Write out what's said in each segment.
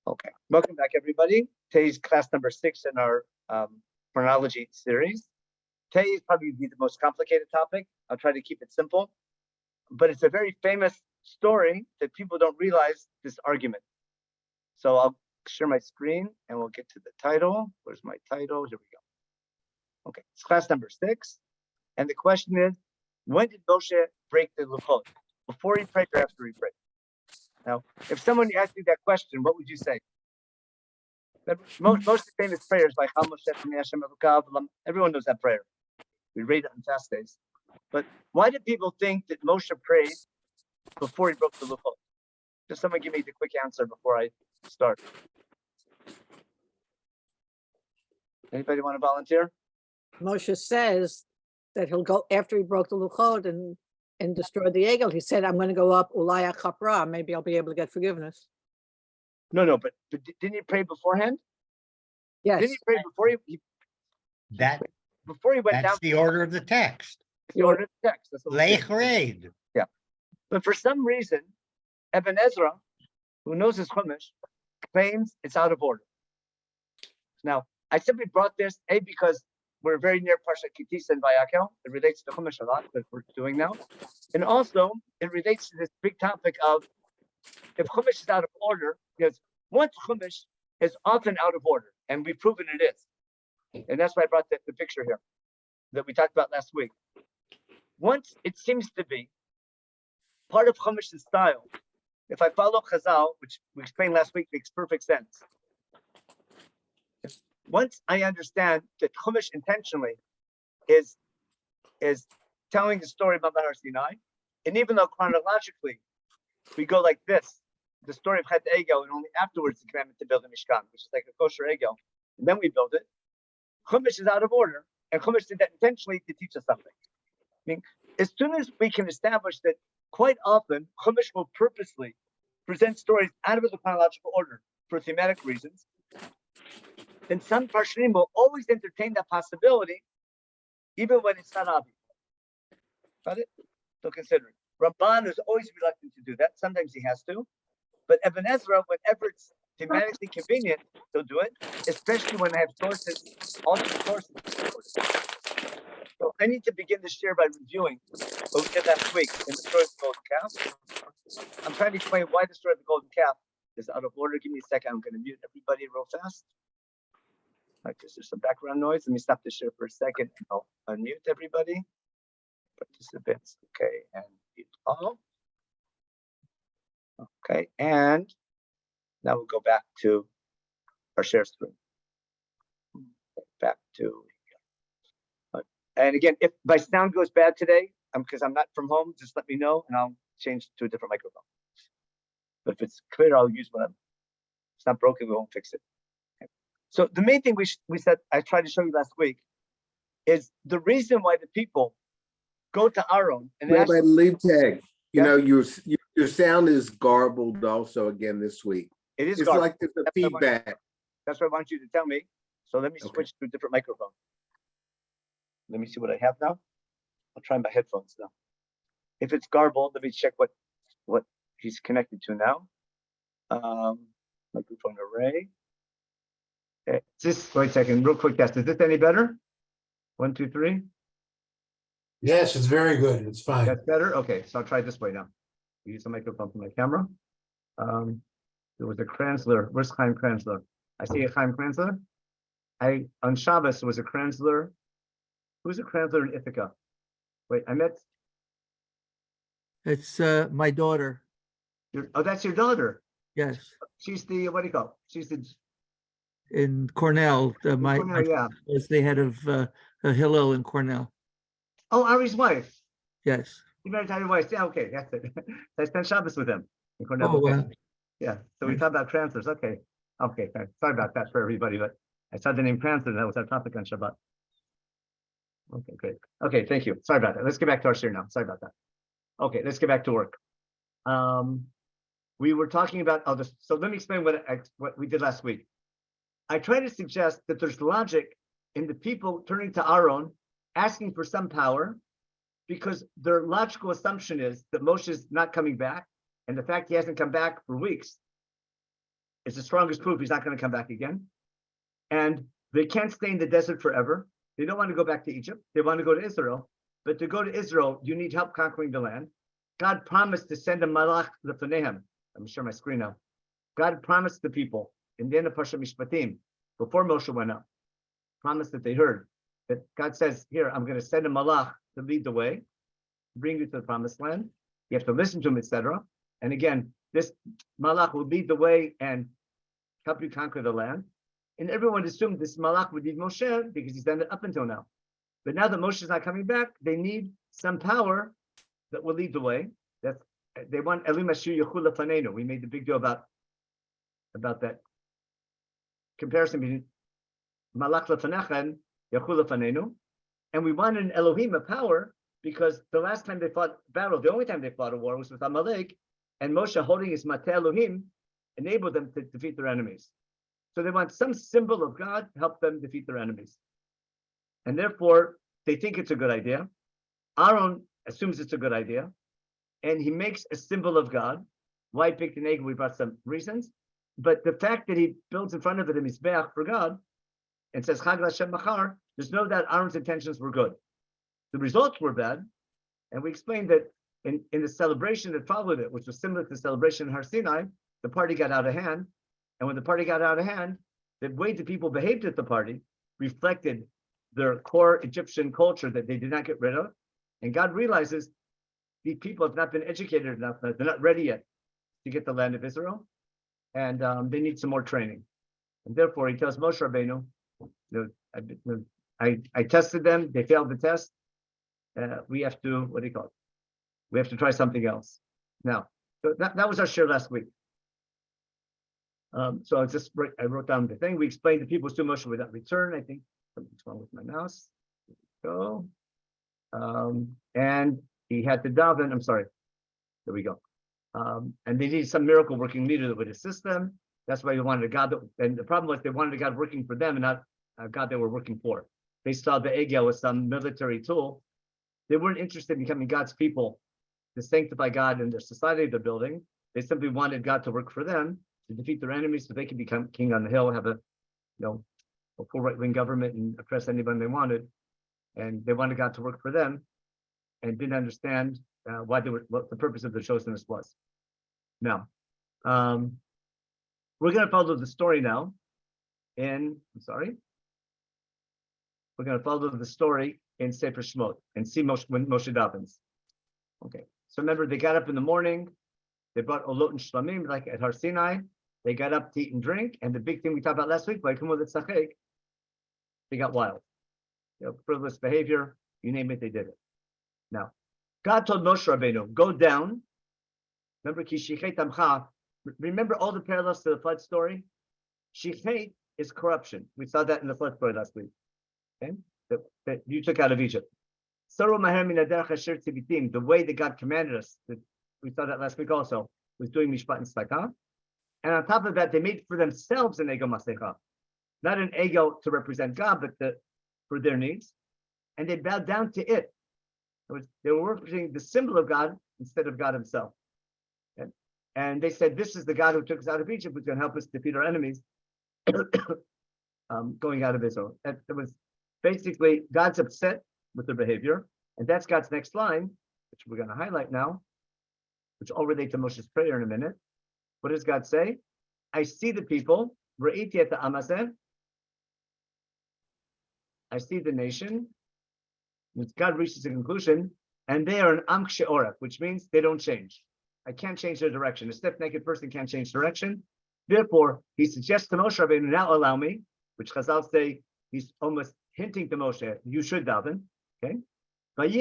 Okay, welcome back, everybody. Today's class number 6 in our chronology series. Today is probably the most complicated topic. I'll try to keep it simple, but it's a very famous story that people don't realize this argument. So I'll share my screen and we'll get to the title. Where's my title? Here we go. Okay, it's class number 6. And the question is, when did Moshe break the Luchot? Before he prayed or after he prayed? Now, if someone asked you that question, what would you say? Most of the famous prayers like Menachem, everyone knows that prayer. We read it on fast days. But why do people think that Moshe prayed before he broke the Luchot? Just someone give me the quick answer before I start. Anybody want to volunteer? Moshe says that he'll go after he broke the Luchot and destroyed the Egel. He said, I'm going to go up Ulaya Chapra. Maybe I'll be able to get forgiveness. No, but didn't he pray beforehand? Yes. Didn't he pray before he went down? That's the order of the text. The order of the text. That's what we're saying. Leiched. Yeah. But for some reason, Ibn Ezra, who knows his Chumash, claims it's out of order. Now, I simply brought this, because we're very near Parsha Kitisa and Vayakel. It relates to Chumash a lot, that we're doing now. And also, it relates to this big topic of if Chumash is out of order, because once Chumash is often out of order, and we've proven it is. And that's why I brought the picture here that we talked about last week. Once it seems to be part of Chumash's style, if I follow Chazal, which we explained last week, makes perfect sense. Once I understand that Chumash intentionally is telling the story about Har Sinai, and even though chronologically we go like this, the story of Chet Egel, and only afterwards the commandment to build a Mishkan, which is like a kosher Egel, and then we build it. Chumash is out of order, and Chumash did that intentionally to teach us something. I mean, as soon as we can establish that quite often Chumash will purposely present stories out of the chronological order for thematic reasons, then some Parshanim will always entertain that possibility, even when it's not obvious. Got it? So consider it. Rabban is always reluctant to do that. Sometimes he has to. But Ibn Ezra, whenever it's thematically convenient, he'll do it, especially when I have sources, alternate sources. So I need to begin this year by reviewing what we did last week in the story of the golden calf. I'm trying to explain why the story of the golden calf is out of order. Give me a second. I'm going to mute everybody real fast. Right, because there's some background noise. Let me stop the share for a second and I'll unmute everybody. Participants, okay, and mute all. Okay, and now we'll go back to our share screen. Back to, and again, if my sound goes bad today, because I'm not from home, just let me know and I'll change to a different microphone. But if it's clear, I'll use whatever. If it's not broken, we won't fix it. Okay. So the main thing we said, I tried to show you last week, is the reason why the people go to Aaron and Rabbi Leibtag, you know, your sound is garbled also again this week. It is it's garbled. Like there's a feedback. That's what I want you to tell me. So let me switch to a different microphone. Let me see what I have now. I'll try my headphones now. If it's garbled, let me check what he's connected to now. Microphone array. Okay. Wait a second, real quick test. Is this any better? 1, 2, 3. Yes, it's very good. It's fine. That's better? Okay, so I'll try this way now. Use the microphone for my camera. There was a Kranzler. Where's Chaim Kranzler? I see a Chaim Kranzler. On Shabbos, there was a Kranzler. Who's a Kranzler in Ithaca? Wait, I met. It's my daughter. That's your daughter. Yes. She's the, what do you call it? She's the. In Cornell. My yeah. was the head of Hillel in Cornell. Oh, Ari's wife. Yes. You married Ari's wife. Yeah, okay, that's it. I spent Shabbos with him in Cornell. Oh, wow. Yeah, so we talked about transfers. Okay, sorry about that for everybody, but I saw the name transfer and that was our topic on Shabbat. Okay, great. Okay, thank you. Sorry about that. Let's get back to our share now. Sorry about that. Okay, let's get back to work. We were talking about, so let me explain what we did last week. I tried to suggest that there's logic in the people turning to Aaron, asking for some power, because their logical assumption is that Moshe is not coming back, and the fact he hasn't come back for weeks It's the strongest proof he's not going to come back again. And they can't stay in the desert forever. They don't want to go back to Egypt. They want to go to Israel. But to go to Israel, you need help conquering the land. God promised to send a malach lefanehem. I'm showing my screen now. God promised the people in the end of Parshat Mishpatim, before Moshe went up, promised that they heard that God says, here, I'm going to send a malach to lead the way, bring you to the promised land. You have to listen to him, etc. And again, this malach will lead the way and help you conquer the land. And everyone assumed this malach would lead Moshe because he's done it up until now. But now that Moshe is not coming back, they need some power that will lead the way. That's they want Elim Asher Yechul Lefanenu. We made the big deal about that comparison between Malach Lefanecha, Yechul Lefanenu, and we want an Elohim, a power, because the last time they fought battle, the only time they fought a war was with Amalek, and Moshe holding his Mate Elohim enabled them to defeat their enemies. So they want some symbol of God to help them defeat their enemies. And therefore, they think it's a good idea. Aaron assumes it's a good idea, and he makes a symbol of God. Why he picked an egg? We brought some reasons. But the fact that he builds in front of it a mizbeach for God and says Chag Lashem Machar, there's no doubt Aaron's intentions were good. The results were bad, and we explained that in the celebration that followed it, which was similar to the celebration in Har Sinai, the party got out of hand. And when the party got out of hand, the way the people behaved at the party reflected their core Egyptian culture that they did not get rid of. And God realizes these people have not been educated enough, they're not ready yet to get the land of Israel. And they need some more training. And therefore, he tells Moshe Rabbeinu, I tested them, they failed the test. We have to, what do you call it? We have to try something else. Now, so that was our share last week. So I wrote down the thing. We explained the people to Moshe without return. I think something's wrong with my mouse. Go. And he had to daven. I'm sorry. There we go. And they needed some miracle working leader that would assist them. That's why they wanted a God. And the problem was they wanted a God working for them and not a God they were working for. They saw the Egel as some military tool. They weren't interested in becoming God's people to sanctify God in their society they're building. They simply wanted God to work for them, to defeat their enemies so they could become king on the hill, have a full right-wing government and oppress anyone they wanted. And they wanted God to work for them and didn't understand what the purpose of the chosenness was. Now, we're going to follow the story now. We're going to follow the story in Sefer Shemot and see when Moshe davens. Okay, so remember, they got up in the morning, they brought olot and shlamim, like at Har Sinai. They got up to eat and drink, and the big thing we talked about last week, they got wild. Frivolous behavior, you name it, they did it. Now, God told Moshe Rabbeinu, go down. Remember all the parallels to the flood story? Shichet is corruption. We saw that in the flood story last week. Okay? That you took out of Egypt. The way that God commanded us, we saw that last week also, was doing mishpat and tzedakah. And on top of that, they made for themselves an ego masecha. Not an ego to represent God, but for their needs. And they bowed down to it. They were worshiping the symbol of God instead of God himself. Okay? And they said, this is the God who took us out of Egypt, who's going to help us defeat our enemies going out of Israel. And it was basically, God's upset with their behavior. And that's God's next line, which we're going to highlight now, which all relate to Moshe's prayer in a minute. What does God say? I see the people, Ra'iti et ha'amazeh. I see the nation. God reaches a conclusion, and they are an am she'orach, which means they don't change. I can't change their direction. A stiff-necked person can't change direction. Therefore, he suggests to Moshe Rabbeinu, now allow me, which Chazal say, he's almost hinting to Moshe, you should daven. Okay? Let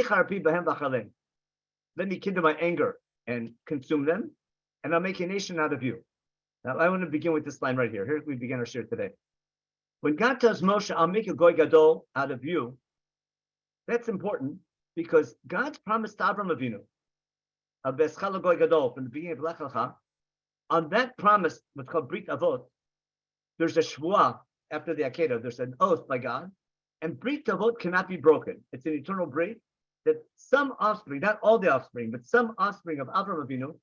me kindle my anger and consume them, and I'll make a nation out of you. Now, I want to begin with this line right here. Here we begin our share today. When God tells Moshe, I'll make a goy gadol out of you, that's important because God's promised to Abraham Avinu, goy gadol, from the beginning of Lech Lecha, on that promise, what's called Brit Avot, there's a shvuah after the Akedah, there's an oath by God, and Brit Avot cannot be broken. It's an eternal brit that some offspring, not all the offspring, but some offspring of Abraham Avinu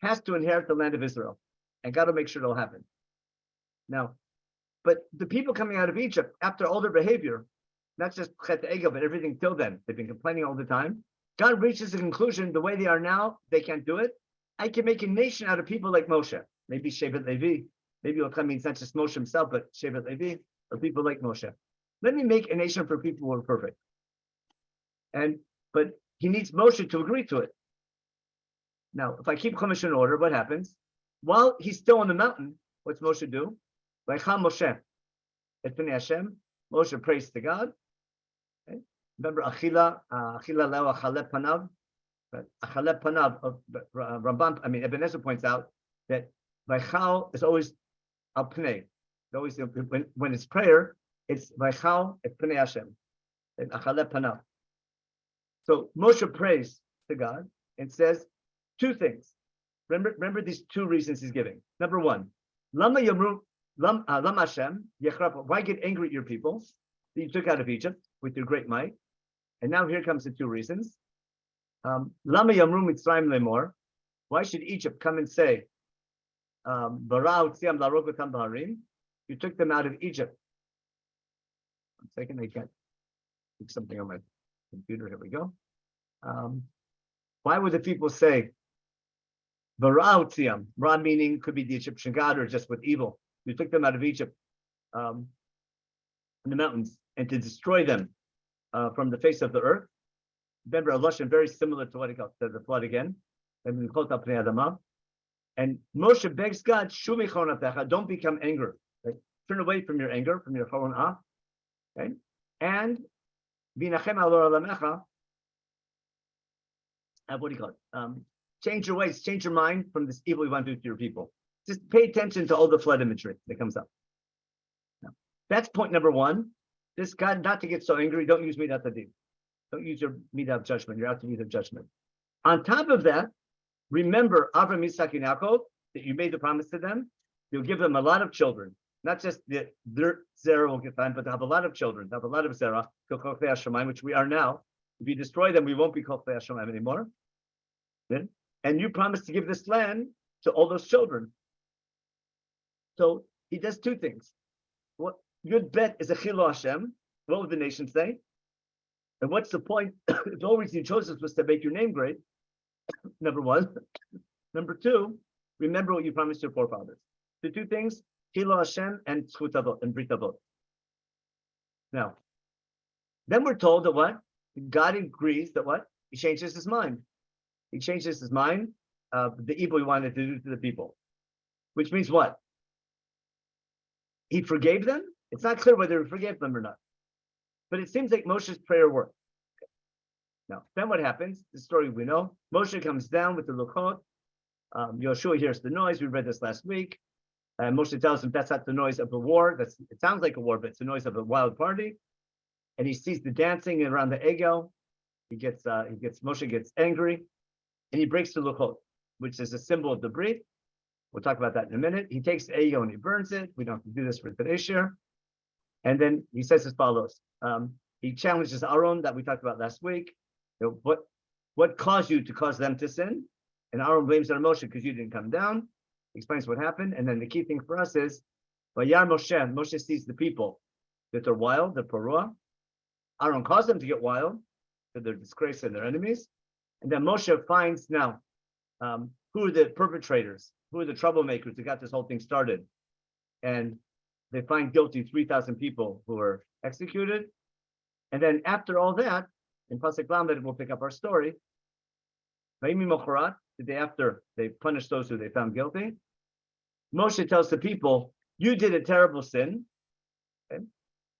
has to inherit the land of Israel. And God will make sure it'll happen. Now, but the people coming out of Egypt, after all their behavior, not just Chet Egel, but everything till then, they've been complaining all the time. God reaches the conclusion, the way they are now, they can't do it. I can make a nation out of people like Moshe. Maybe Shevet Levi. Maybe what means not just Moshe himself, but Shevet Levi, or people like Moshe. Let me make a nation for people who are perfect. But he needs Moshe to agree to it. Now, if I keep Chumash in order, what happens? While he's still on the mountain, what's Moshe do? Vaycha Moshe et Pnei Hashem. Moshe prays to God. Okay. Remember, Achila leo achale panav. Achale panav. Ramban, Ebenezer points out that Vaychal is always al Pnei. Always when it's prayer, it's Vaychal et Pnei Hashem. Achale panav. So Moshe prays to God and says two things. Remember these two reasons he's giving. Number one, Lama Yamru, Lama Hashem, why get angry at your people that you took out of Egypt with your great might? And now here comes the two reasons. Lama Yamru Mitzrayim Lemor, why should Egypt come and say, Bara Utziam Larogotam Baharim, you took them out of Egypt. 1 second, I can't do something on my computer. Here we go. Why would the people say Varautiam? Ra meaning could be the Egyptian god or just with evil. You took them out of Egypt in the mountains and to destroy them from the face of the earth. Remember a lashon very similar to what he got the flood again. And Moshe begs God, don't become angry. Right? Turn away from your anger, from your chorona. Okay? And Menachem alor alamecha. What do you call it? Change your ways, change your mind from this evil you want to do to your people. Just pay attention to all the flood imagery that comes up. Now, that's point number one. This God not to get so angry. Don't use midat hadin. Don't use your midah of judgment. You're out to midah judgment. On top of that, remember Avraham, Yitzchak, and Yaakov that you made the promise to them. You'll give them a lot of children. Not just their zera will get time, but they'll have a lot of children. They'll have a lot of zera, which we are now. If you destroy them, we won't be called Hashemayim anymore. And you promised to give this land to all those children. So he does two things. What Yud Bet is a Chilo Hashem. What would the nation say? And what's the point? The whole reason you chose us was to make your name great. Number one. Number two, remember what you promised your forefathers. The two things, Chilo Hashem and Tzchut Avot and Brit Avot. Now, then we're told that what? God agrees that what? He changes his mind. He changes his mind of the evil he wanted to do to the people. Which means what? He forgave them? It's not clear whether he forgave them or not. But it seems like Moshe's prayer worked. Okay. Now, then what happens? The story we know. Moshe comes down with the Luchot. Yoshua hears the noise. We read this last week. Moshe tells him that's not the noise of a war. It sounds like a war, but it's the noise of a wild party. And he sees the dancing around the Egel. Moshe gets angry, and he breaks the Luchot, which is a symbol of the Brit. We'll talk about that in a minute. He takes the Egel and he burns it. We don't have to do this for today's share. And then he says as follows. He challenges Aaron that we talked about last week. You know, what caused you to cause them to sin? And Aaron blames it on Moshe because you didn't come down. He explains what happened. And then the key thing for us is, Vayar Moshe sees the people that they're wild, they're parua. Aaron caused them to get wild, that they're disgrace and their enemies. And then Moshe finds now who are the perpetrators, who are the troublemakers that got this whole thing started. And they find guilty 3,000 people who were executed. And then after all that, in Pasuk Lamed, we'll pick up our story. Vayimi Mocharat, the day after they punished those who they found guilty, Moshe tells the people, you did a terrible sin. Okay?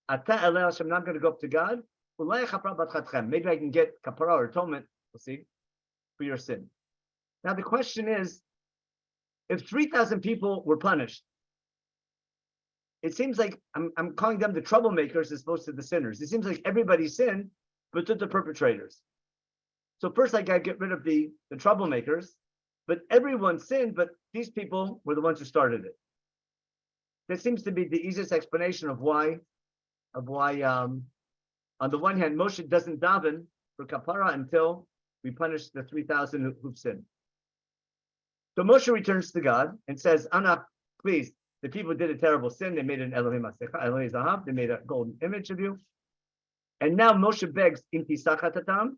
I'm not going to go up to God. Maybe I can get kapara or atonement, we'll see, for your sin. Now the question is, if 3,000 people were punished, it seems like I'm calling them the troublemakers as opposed to the sinners. It seems like everybody sinned, but to the perpetrators. So first I got to get rid of the troublemakers, but everyone sinned, but these people were the ones who started it. That seems to be the easiest explanation of why on the one hand, Moshe doesn't daven for kapara until we punish the 3,000 who've sinned. So Moshe returns to God and says, Anna, please the people did a terrible sin. They made an Elohim Asecha, Elohim Zahav. They made a golden image of you. And now Moshe begs, Im tisachatatam,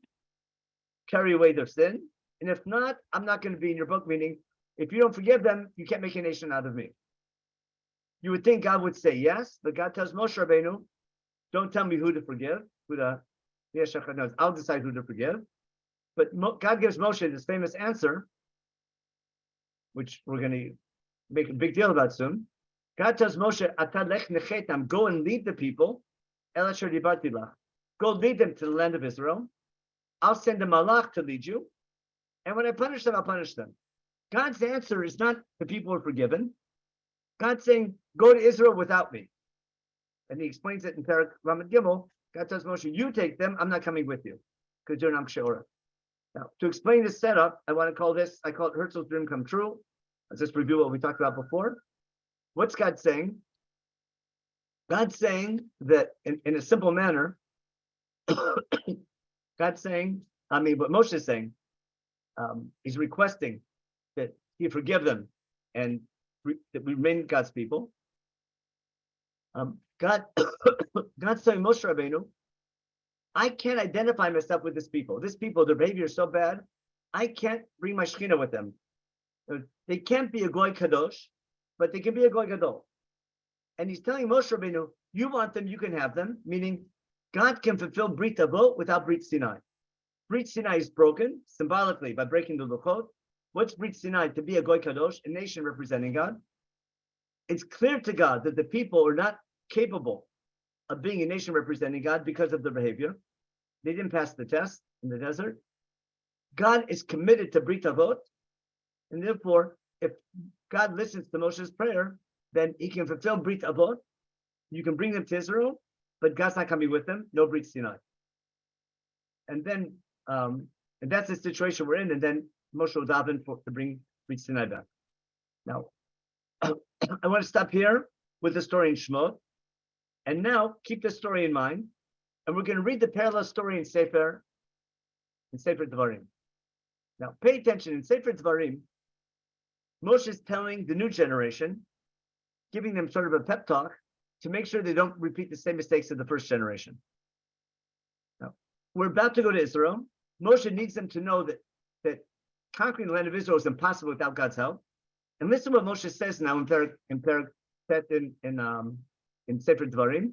carry away their sin. And if not, I'm not going to be in your book, meaning if you don't forgive them, you can't make a nation out of me. You would think God would say yes, but God tells Moshe Rabbeinu, don't tell me who to forgive. I'll decide who to forgive. But God gives Moshe this famous answer, which we're going to make a big deal about soon. God tells Moshe, Atalech nechetam, go and lead the people. Go lead them to the land of Israel. I'll send a malach to lead you. And when I punish them, I'll punish them. God's answer is not the people are forgiven. God's saying, go to Israel without me. And he explains it in Parak Ramad Gimel. God tells Moshe, you take them, I'm not coming with you, because you're not Ksheora. Now, to explain this setup, I want to call this, I call it Herzl's dream come true. Let's just review what we talked about before. What's God saying? God's saying that in a simple manner, God's saying, what Moshe is saying, he's requesting that he forgive them and that we remain God's people. God's telling Moshe Rabbeinu, I can't identify myself with this people. This people, their behavior is so bad, I can't bring my Shekhinah with them. They can't be a Goy Kadosh, but they can be a Goy Gadol. And he's telling Moshe Rabbeinu, you want them, you can have them, meaning God can fulfill Brit Avot without Brit Sinai. Brit Sinai is broken symbolically by breaking the Luchot. What's Brit Sinai? To be a Goy Kadosh, a nation representing God. It's clear to God that the people are not capable of being a nation representing God because of their behavior. They didn't pass the test in the desert. God is committed to Brit Avot, and therefore, if God listens to Moshe's prayer, then he can fulfill Brit Avot. You can bring them to Israel, but God's not coming with them. No Brit Sinai. And then, and that's the situation we're in. And then Moshe will daven to bring Brit Sinai back. Now, I want to stop here with the story in Shemot. And now keep the story in mind. And we're going to read the parallel story in Sefer Devarim. Now, pay attention. In Sefer Devarim, Moshe is telling the new generation, giving them sort of a pep talk to make sure they don't repeat the same mistakes of the first generation. Now, we're about to go to Israel. Moshe needs them to know that conquering the land of Israel is impossible without God's help. And listen to what Moshe says now in Sefer Devarim.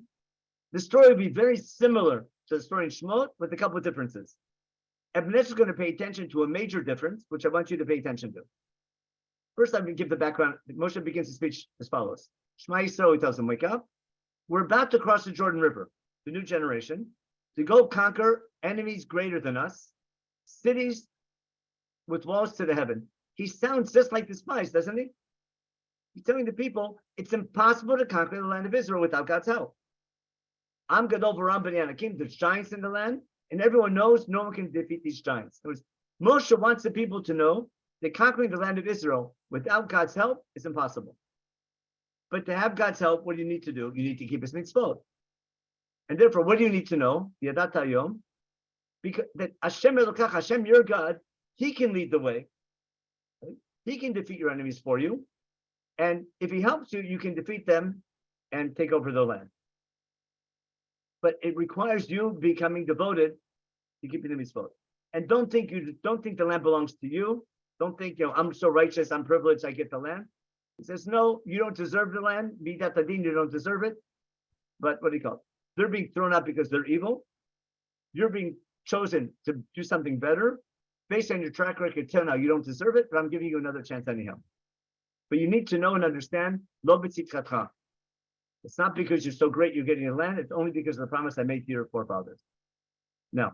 The story will be very similar to the story in Shemot with a couple of differences. Evanescences is going to pay attention to a major difference, which I want you to pay attention to. First, I'm going to give the background. Moshe begins his speech as follows. Shema Yisrael, he tells them, wake up. We're about to cross the Jordan River, the new generation, to go conquer enemies greater than us, cities with walls to the heaven. He sounds just like the spies, doesn't he? He's telling the people, it's impossible to conquer the land of Israel without God's help. I'm Gadol V'Ram B'nai Anakim, there's giants in the land, and everyone knows no one can defeat these giants. In other words, Moshe wants the people to know that conquering the land of Israel without God's help is impossible. But to have God's help, what do you need to do? You need to keep his mitzvot. And therefore, what do you need to know? Yadat Hayom, because that Hashem Elokach, Hashem, your God, he can lead the way. Right? He can defeat your enemies for you. And if he helps you, you can defeat them and take over the land. But it requires you becoming devoted to keeping the mitzvot. And don't think the land belongs to you. Don't think, I'm so righteous, I'm privileged, I get the land. He says, no, you don't deserve the land. Midat Hadin, you don't deserve it. But what do you call it? They're being thrown out because they're evil. You're being chosen to do something better. Based on your track record till now, you don't deserve it, but I'm giving you another chance anyhow. But you need to know and understand, lo b'tzidkatcha. It's not because you're so great you're getting the land, it's only because of the promise I made to your forefathers. Now,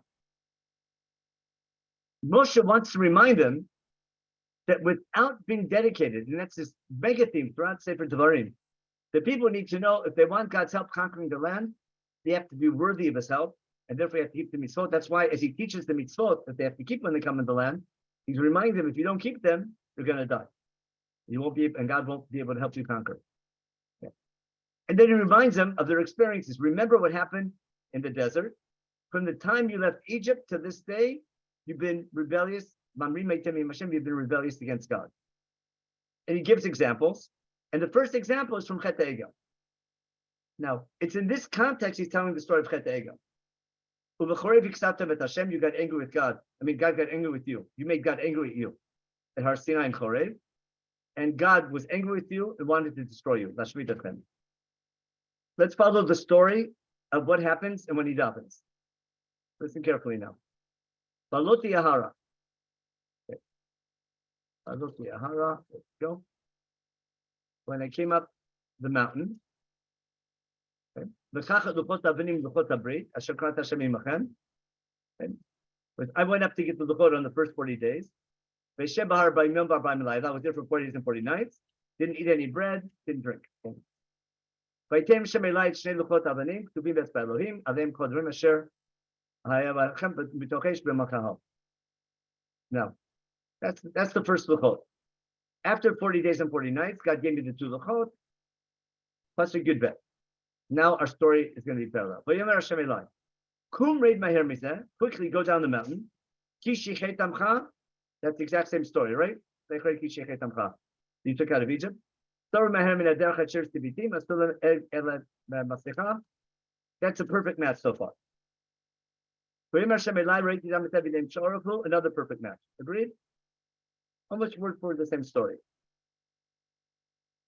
Moshe wants to remind them that without being dedicated, and that's this mega theme throughout Sefer Devarim, the people need to know if they want God's help conquering the land, they have to be worthy of his help, and therefore they have to keep the mitzvot. That's why as he teaches the mitzvot that they have to keep when they come in the land, he's reminding them if you don't keep them, you're going to die. You won't be, and God won't be able to help you conquer. Okay. And then he reminds them of their experiences. Remember what happened in the desert. From the time you left Egypt to this day, you've been rebellious. You've been rebellious against God. And he gives examples. And the first example is from Chet Egel. Now, it's in this context he's telling the story of Chet Egel. You got angry with God. I mean, God got angry with you. You made God angry at you at Har Sinai and Chorev. And God was angry with you and wanted to destroy you. Let's follow the story of what happens and when he davens. Listen carefully now. Baloti Yahara. Okay. Baloti Yahara. Let's go. When I came up the mountain, okay. I went up to get the Luchot on the first 40 days. I was there for 40 days and 40 nights. Didn't eat any bread, didn't drink. Now, that's the first Luchot. After 40 days and 40 nights, God gave me the two Luchot, plus a good bet. Now our story is going to be parallel. Kum reid maher mizeh, quickly go down the mountain. That's the exact same story, right? You took out of Egypt. That's a perfect match so far. Another perfect match. Agreed? Almost word for the same story.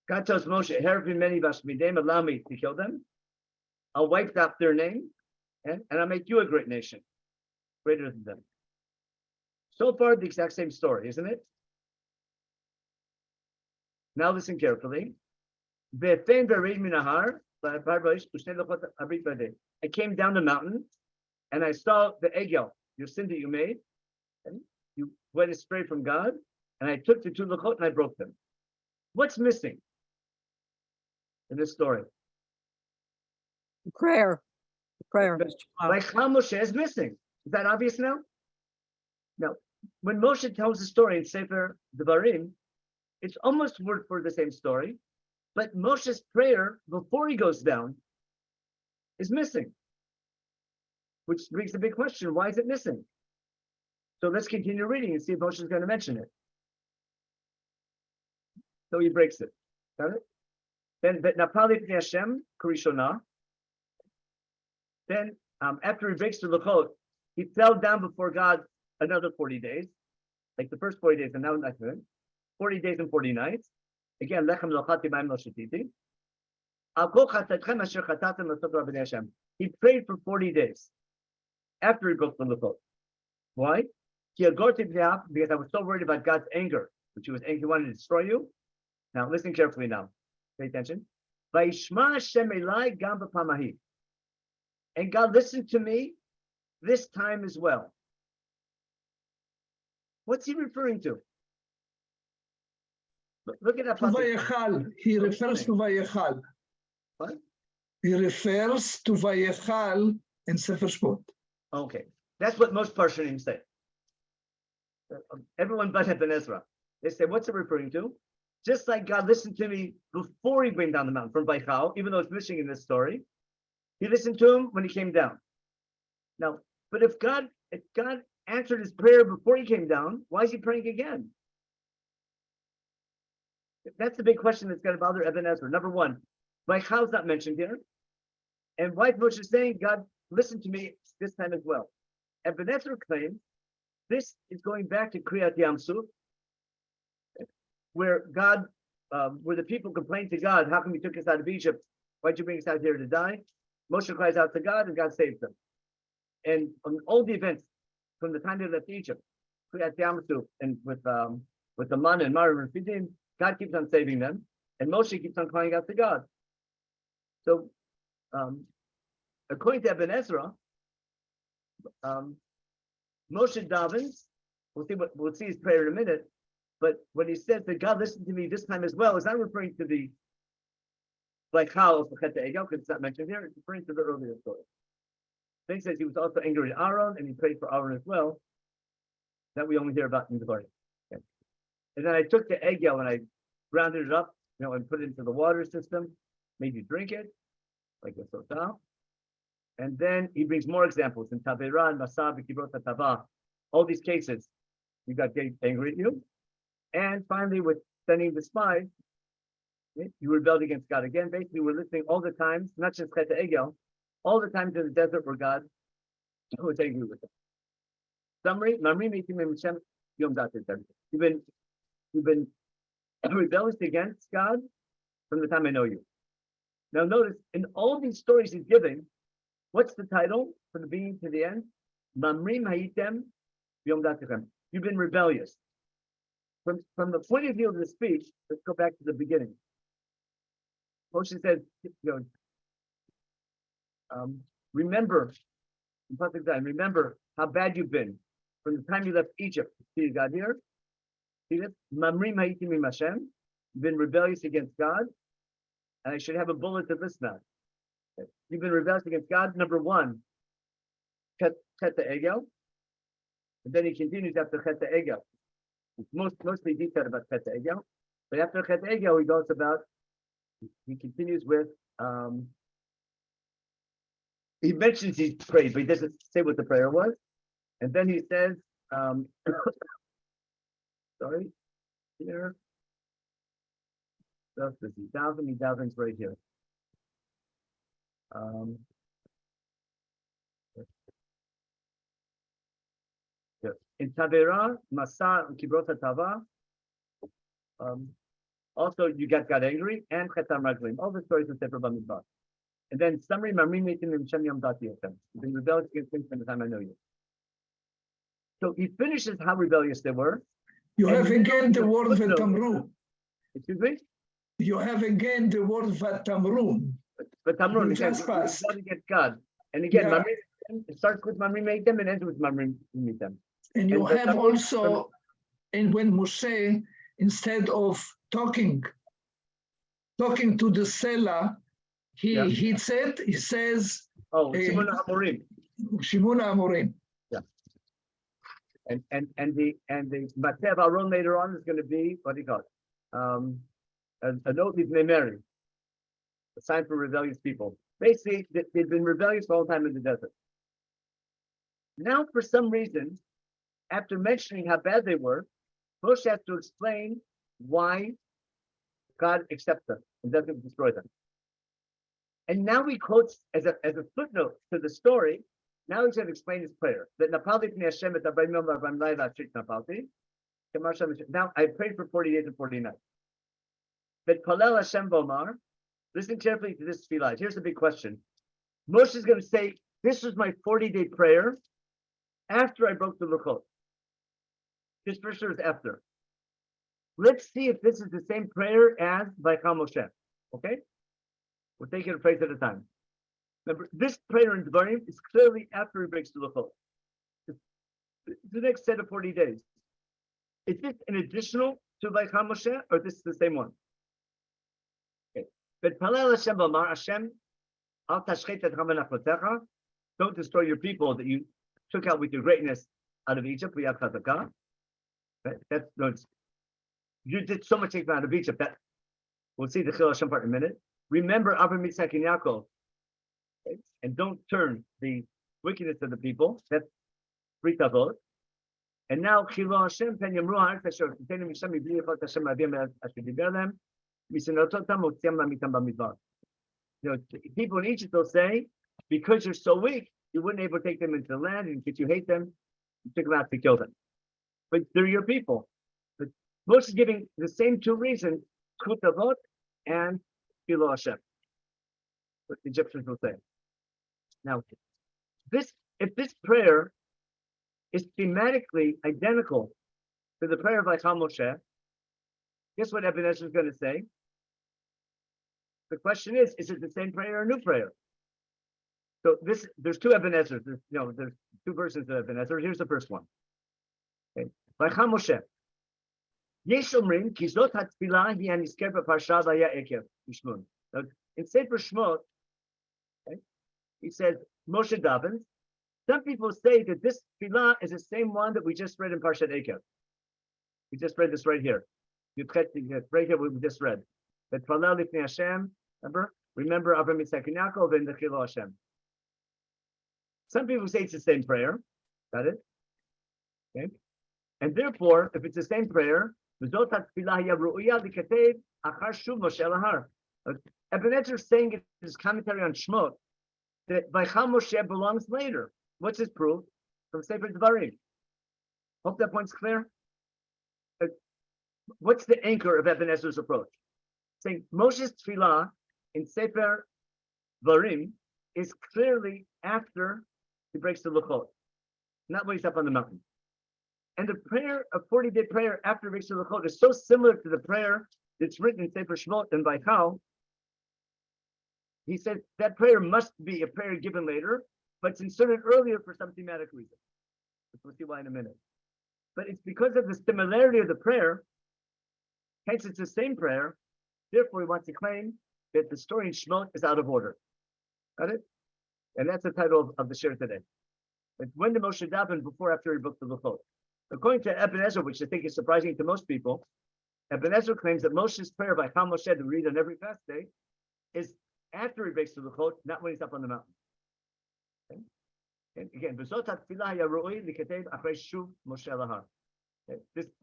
God tells Moshe, allow me to kill them. I'll wipe out their name, and I'll make you a great nation, greater than them. So far, the exact same story, isn't it? Now listen carefully. I came down the mountain, and I saw the egel, your sin that you made, and you went astray from God, and I took the two luchot and I broke them. What's missing in this story? The prayer. Like how Moshe is missing. Is that obvious now? Now, when Moshe tells the story in Sefer Devarim, it's almost word for the same story, but Moshe's prayer before he goes down is missing, which brings the big question: why is it missing? So let's continue reading and see if Moshe is going to mention it. So he breaks it. Got it? Then Napali Hashem Kurishona. Then after he breaks the luchot, he fell down before God another 40 days, like the first 40 days, and now 40 days and 40 nights. Again, lechem lochati b'ayim lo shetiti. Al kol chatatchem asher chatatem l'sot Rabbi Hashem. He prayed for 40 days after he broke the luchot. Why? Because I was so worried about God's anger, which he was angry, he wanted to destroy you. Now listen carefully now. Pay attention. Vayishma Hashem elai gam b'pamahi. And God listened to me this time as well. What's he referring to? Look at that. Vayechal. He refers to Vayechal. What? He refers to Vayechal in Sefer Shmot. Okay, that's what most Parshanim say. Everyone but Ibn Ezra. They say, what's it referring to? Just like God listened to me before he went down the mountain from Vayechal, even though it's missing in this story, he listened to him when he came down. Now, but if God answered his prayer before he came down, why is he praying again? That's the big question that's going to bother Ibn Ezra. Number one, Vayechal's not mentioned here. And why Moshe is saying, God, listen to me this time as well. Ibn Ezra claims this is going back to Kriyat Yamsuf, where God, where the people complained to God, how come you took us out of Egypt? Why'd you bring us out here to die? Moshe cries out to God and God saves them. And on all the events from the time they left Egypt, Kriyat Yamsuf, and with the man and Mara and Fidim, God keeps on saving them, and Moshe keeps on crying out to God. So, according to Ibn Ezra, Moshe davens. We'll see his prayer in a minute. But when he says that God listened to me this time as well, is not referring to the like how of Chet Egel, because it's not mentioned here. It's referring to the earlier story. Then he says he was also angry at Aaron, and he prayed for Aaron as well. That we only hear about in the Torah. Okay. And then I took the Egel and I grounded it up, and put it into the water system, made you drink it, like a sotah. And then he brings more examples in Tavera and Masah, Kibrot Tava. All these cases, you got angry at you. And finally, with sending the spies, Okay? You rebelled against God again. Basically, we're listening all the times, not just Chet Egel, all the times in the desert where God was angry with them. Summary: you've been rebellious against God from the time I know you. Now notice, in all these stories he's giving, what's the title from the beginning to the end? Mamrim hayitem yom datichem. You've been rebellious. From the point of view of the speech, let's go back to the beginning. Moshe says, remember how bad you've been from the time you left Egypt till you got here. See this? Mamrim hayitim im Hashem. You've been rebellious against God. And I should have a bullet to this now. You've been rebellious against God. Number one, Chet Egel. And then he continues after Chet Egel. It's mostly detailed about Chet Egel. But after Chet Egel, he goes about, he continues with, he mentions he prayed, but he doesn't say what the prayer was. And then he says, sorry, here. That's the Davins right here. In Tavera, Masa, Kibrota Tava. Also, you got angry, and Chetam Raglim. All the stories in Sefer Bamidbar. And then summary, Mamrim Meitim Im Shem Yom Dati Yochem. You've been rebellious against things from the time I know you. So he finishes how rebellious they were. You have again the word footnote- Vatamru. Excuse me? You have again the word Vatamru. But Tamrun, You again, just passed. rebelled against God. And again, Yeah. it starts with Mamrim Meitim and ends with Mamrim Meitim. And you And have Vatamru- also, and when Moshe, instead of talking to the seller, Yeah. he says, Oh, Eh, Shimon HaMorim. Shimon Amorim. And the Matev Aaron later on is going to be, what do you call it? An oath they marry. A sign for rebellious people. Basically, they've been rebellious all the time in the desert. Now, for some reason, after mentioning how bad they were, Moshe has to explain why God accepts them and doesn't destroy them. And now he quotes as a footnote to the story. Now he's going to explain his prayer. That Napalti Pnei Hashem et Abayim Yom V'Abayim Layla Shik Napalti. Now I prayed for 40 days and 40 nights. That Palel Hashem Bomar. Listen carefully to this tefillah. Here's the big question. Moshe is going to say, this was my 40-day prayer after I broke the Luchot. This for sure is after. Let's see if this is the same prayer as Vaychal Moshe. Okay? We're taking a phrase at a time. Remember, this prayer in Devarim is clearly after he breaks the Luchot. It's the next set of 40 days. Is this an additional to Vaychal Moshe, or this is the same one? Okay. But Palel Hashem B'Amar Hashem Al Tashchet Et Hamanachlotecha. Don't destroy your people that you took out with your greatness out of Egypt. We have Chazakah. That's no. You did so much taken out of Egypt that we'll see the Chil Hashem part in a minute. Remember Avraham, Yitzchak, and Yaakov, okay? And don't turn the wickedness of the people. That's 3 tavot. And now Chilo Hashem Pen Yamru Haaretz Asher Titenim Misham Mibli Yechot Hashem Avim Asher Diber Lehem Misenototam Motziam Lamitam Bamidbar. People in Egypt will say, because you're so weak, you wouldn't able to take them into the land, and because you hate them, you took them out to kill them. But they're your people. But Moshe is giving the same 2 reasons, Kut Avot and Chilo Hashem. What the Egyptians will say. Now, if this prayer is thematically identical to the prayer of Vaychal Moshe, guess what Evanescences is going to say? The question is it the same prayer or a new prayer? So there's 2 Evanescences. There's 2 versions of Evanescences. Here's the first one. Okay. Vaychal Moshe. Yesh omrim ki zot hatfilah hi hanizker b'parsha vaya ekev Shmon. In Sefer Shmot, okay, he says Moshe davens. Some people say that this tefillah is the same one that we just read in Parshat Ekev. We just read this right here. Right here we just read. That Palel Lifnei Hashem. Remember Avraham, Yitzchak, and Yaakov, and the Chilo Hashem. Some people say it's the same prayer. Got it? Okay. And therefore, if it's the same prayer, וזאת התפילה היא הראויה לכתב אחר שוב משה אל ההר. Ebenezer is saying in his commentary on Shmot that Vaychal Moshe belongs later. What's his proof? From Sefer Dvarim. Hope that point's clear. What's the anchor of Ebenezer's approach? Saying Moshe's tefillah in Sefer Dvarim is clearly after he breaks the Luchot, not when he's up on the mountain. And the prayer, a 40-day prayer after he breaks the Luchot, is so similar to the prayer that's written in Sefer Shmot and Vaychal. He said that prayer must be a prayer given later, but it's inserted earlier for some thematic reason. We'll see why in a minute. But it's because of the similarity of the prayer, hence it's the same prayer. Therefore, he wants to claim that the story in Shemot is out of order. Got it? And that's the title of the share today. But when did Moshe daven? Before, after he booked the Luchot? According to Ebenezer, which I think is surprising to most people, Ebenezer claims that Moshe's prayer by Chal Moshe that we read on every fast day is after he breaks the Luchot, not when he's up on the mountain. Okay? And again, this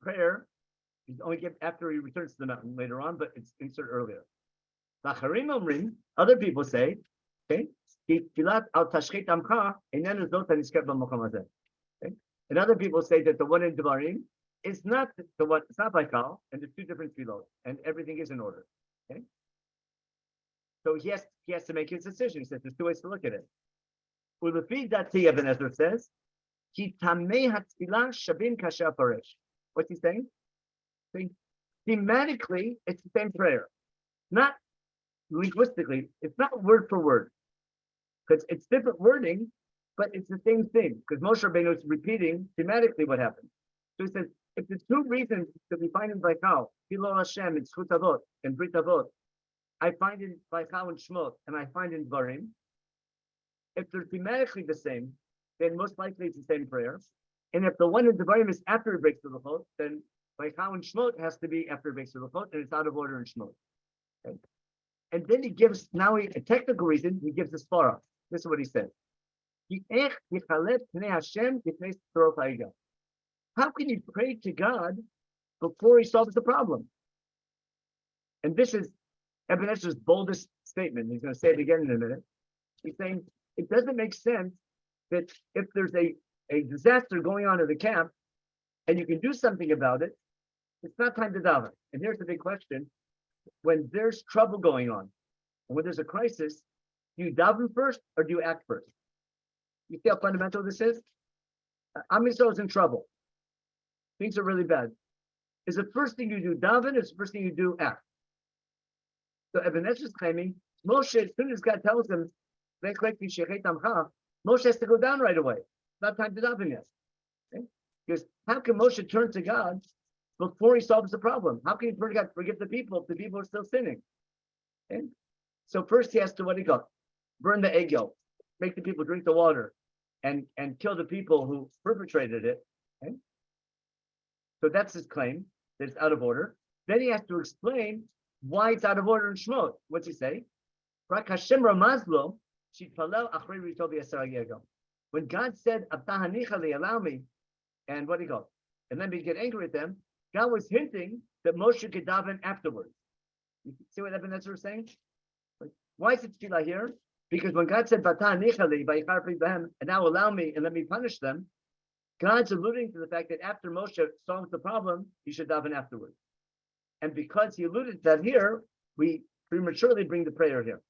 prayer is only given after he returns to the mountain later on, but it's inserted earlier. Other people say, okay, and other people say that the one in Devarim is not the one, it's not Vaychal, and there's two different tefillot, and everything is in order. Okay. So he has to make his decision. He says there's two ways to look at it. Well, the feed that Ebenezer says, what's he saying? Thematically, it's the same prayer. Not linguistically, it's not word for word. Because it's different wording, but it's the same thing. Because Moshe Rabbeinu is repeating thematically what happened. So he says, if the two reasons that we find in Vaychal, Hilol Hashem, and Zchut Avot, and Brit Avot, I find in Vaychal and Shmot, and I find in Dvarim, if they're thematically the same, then most likely it's the same prayer. And if the one in Dvarim is after he breaks the Luchot, then Vaychal and Shmot has to be after he breaks the Luchot, and it's out of order in Shmot. Okay? And then he gives, now a technical reason, he gives the svara. This is what he said. How can you pray to God before he solves the problem? And this is Ebenezer's boldest statement. He's going to say it again in a minute. He's saying it doesn't make sense that if there's a disaster going on in the camp and you can do something about it, it's not time to daven. And here's the big question. When there's trouble going on, and when there's a crisis, do you daven first or do you act first? You see how fundamental this is? Am Yisrael is in trouble. Things are really bad. Is the first thing you do daven, or is the first thing you do act? So Ebenezer is claiming, Moshe, as soon as God tells him, Moshe has to go down right away. It's not time to daven yet. Okay? Because how can Moshe turn to God before he solves the problem? How can he forgive the people if the people are still sinning? Okay? So first he has to, what do you call it? Burn the egg yolk, make the people drink the water, and kill the people who perpetrated it. Okay? So that's his claim, that it's out of order. Then he has to explain why it's out of order in Shemot. What's he say? When God said, allow me, and what do you call it? And let me get angry at them, God was hinting that Moshe could daven afterwards. You see what Ebenezer is saying? Why is it tefillah here? Because when God said, and now allow me and let me punish them, God's alluding to the fact that after Moshe solves the problem, he should daven afterwards. And because he alluded to that here, we prematurely bring the prayer here.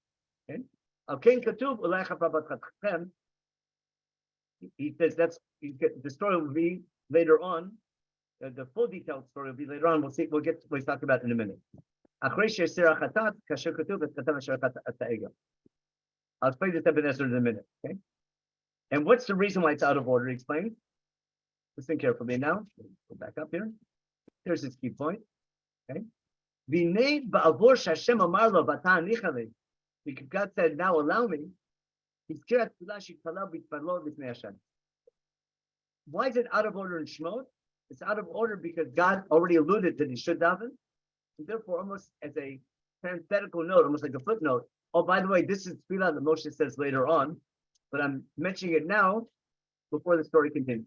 Okay? He says the story will be later on. The full detailed story will be later on. We'll talk about it in a minute. I'll explain this Ebenezer in a minute. Okay? And what's the reason why it's out of order? He explains. Listen carefully now. Go back up here. Here's his key point. Okay. Because God said, now allow me. Why is it out of order in Shemot? It's out of order because God already alluded that he should daven. And therefore, almost as a parenthetical note, almost like a footnote. Oh, by the way, this is tefillah that Moshe says later on, but I'm mentioning it now before the story continues.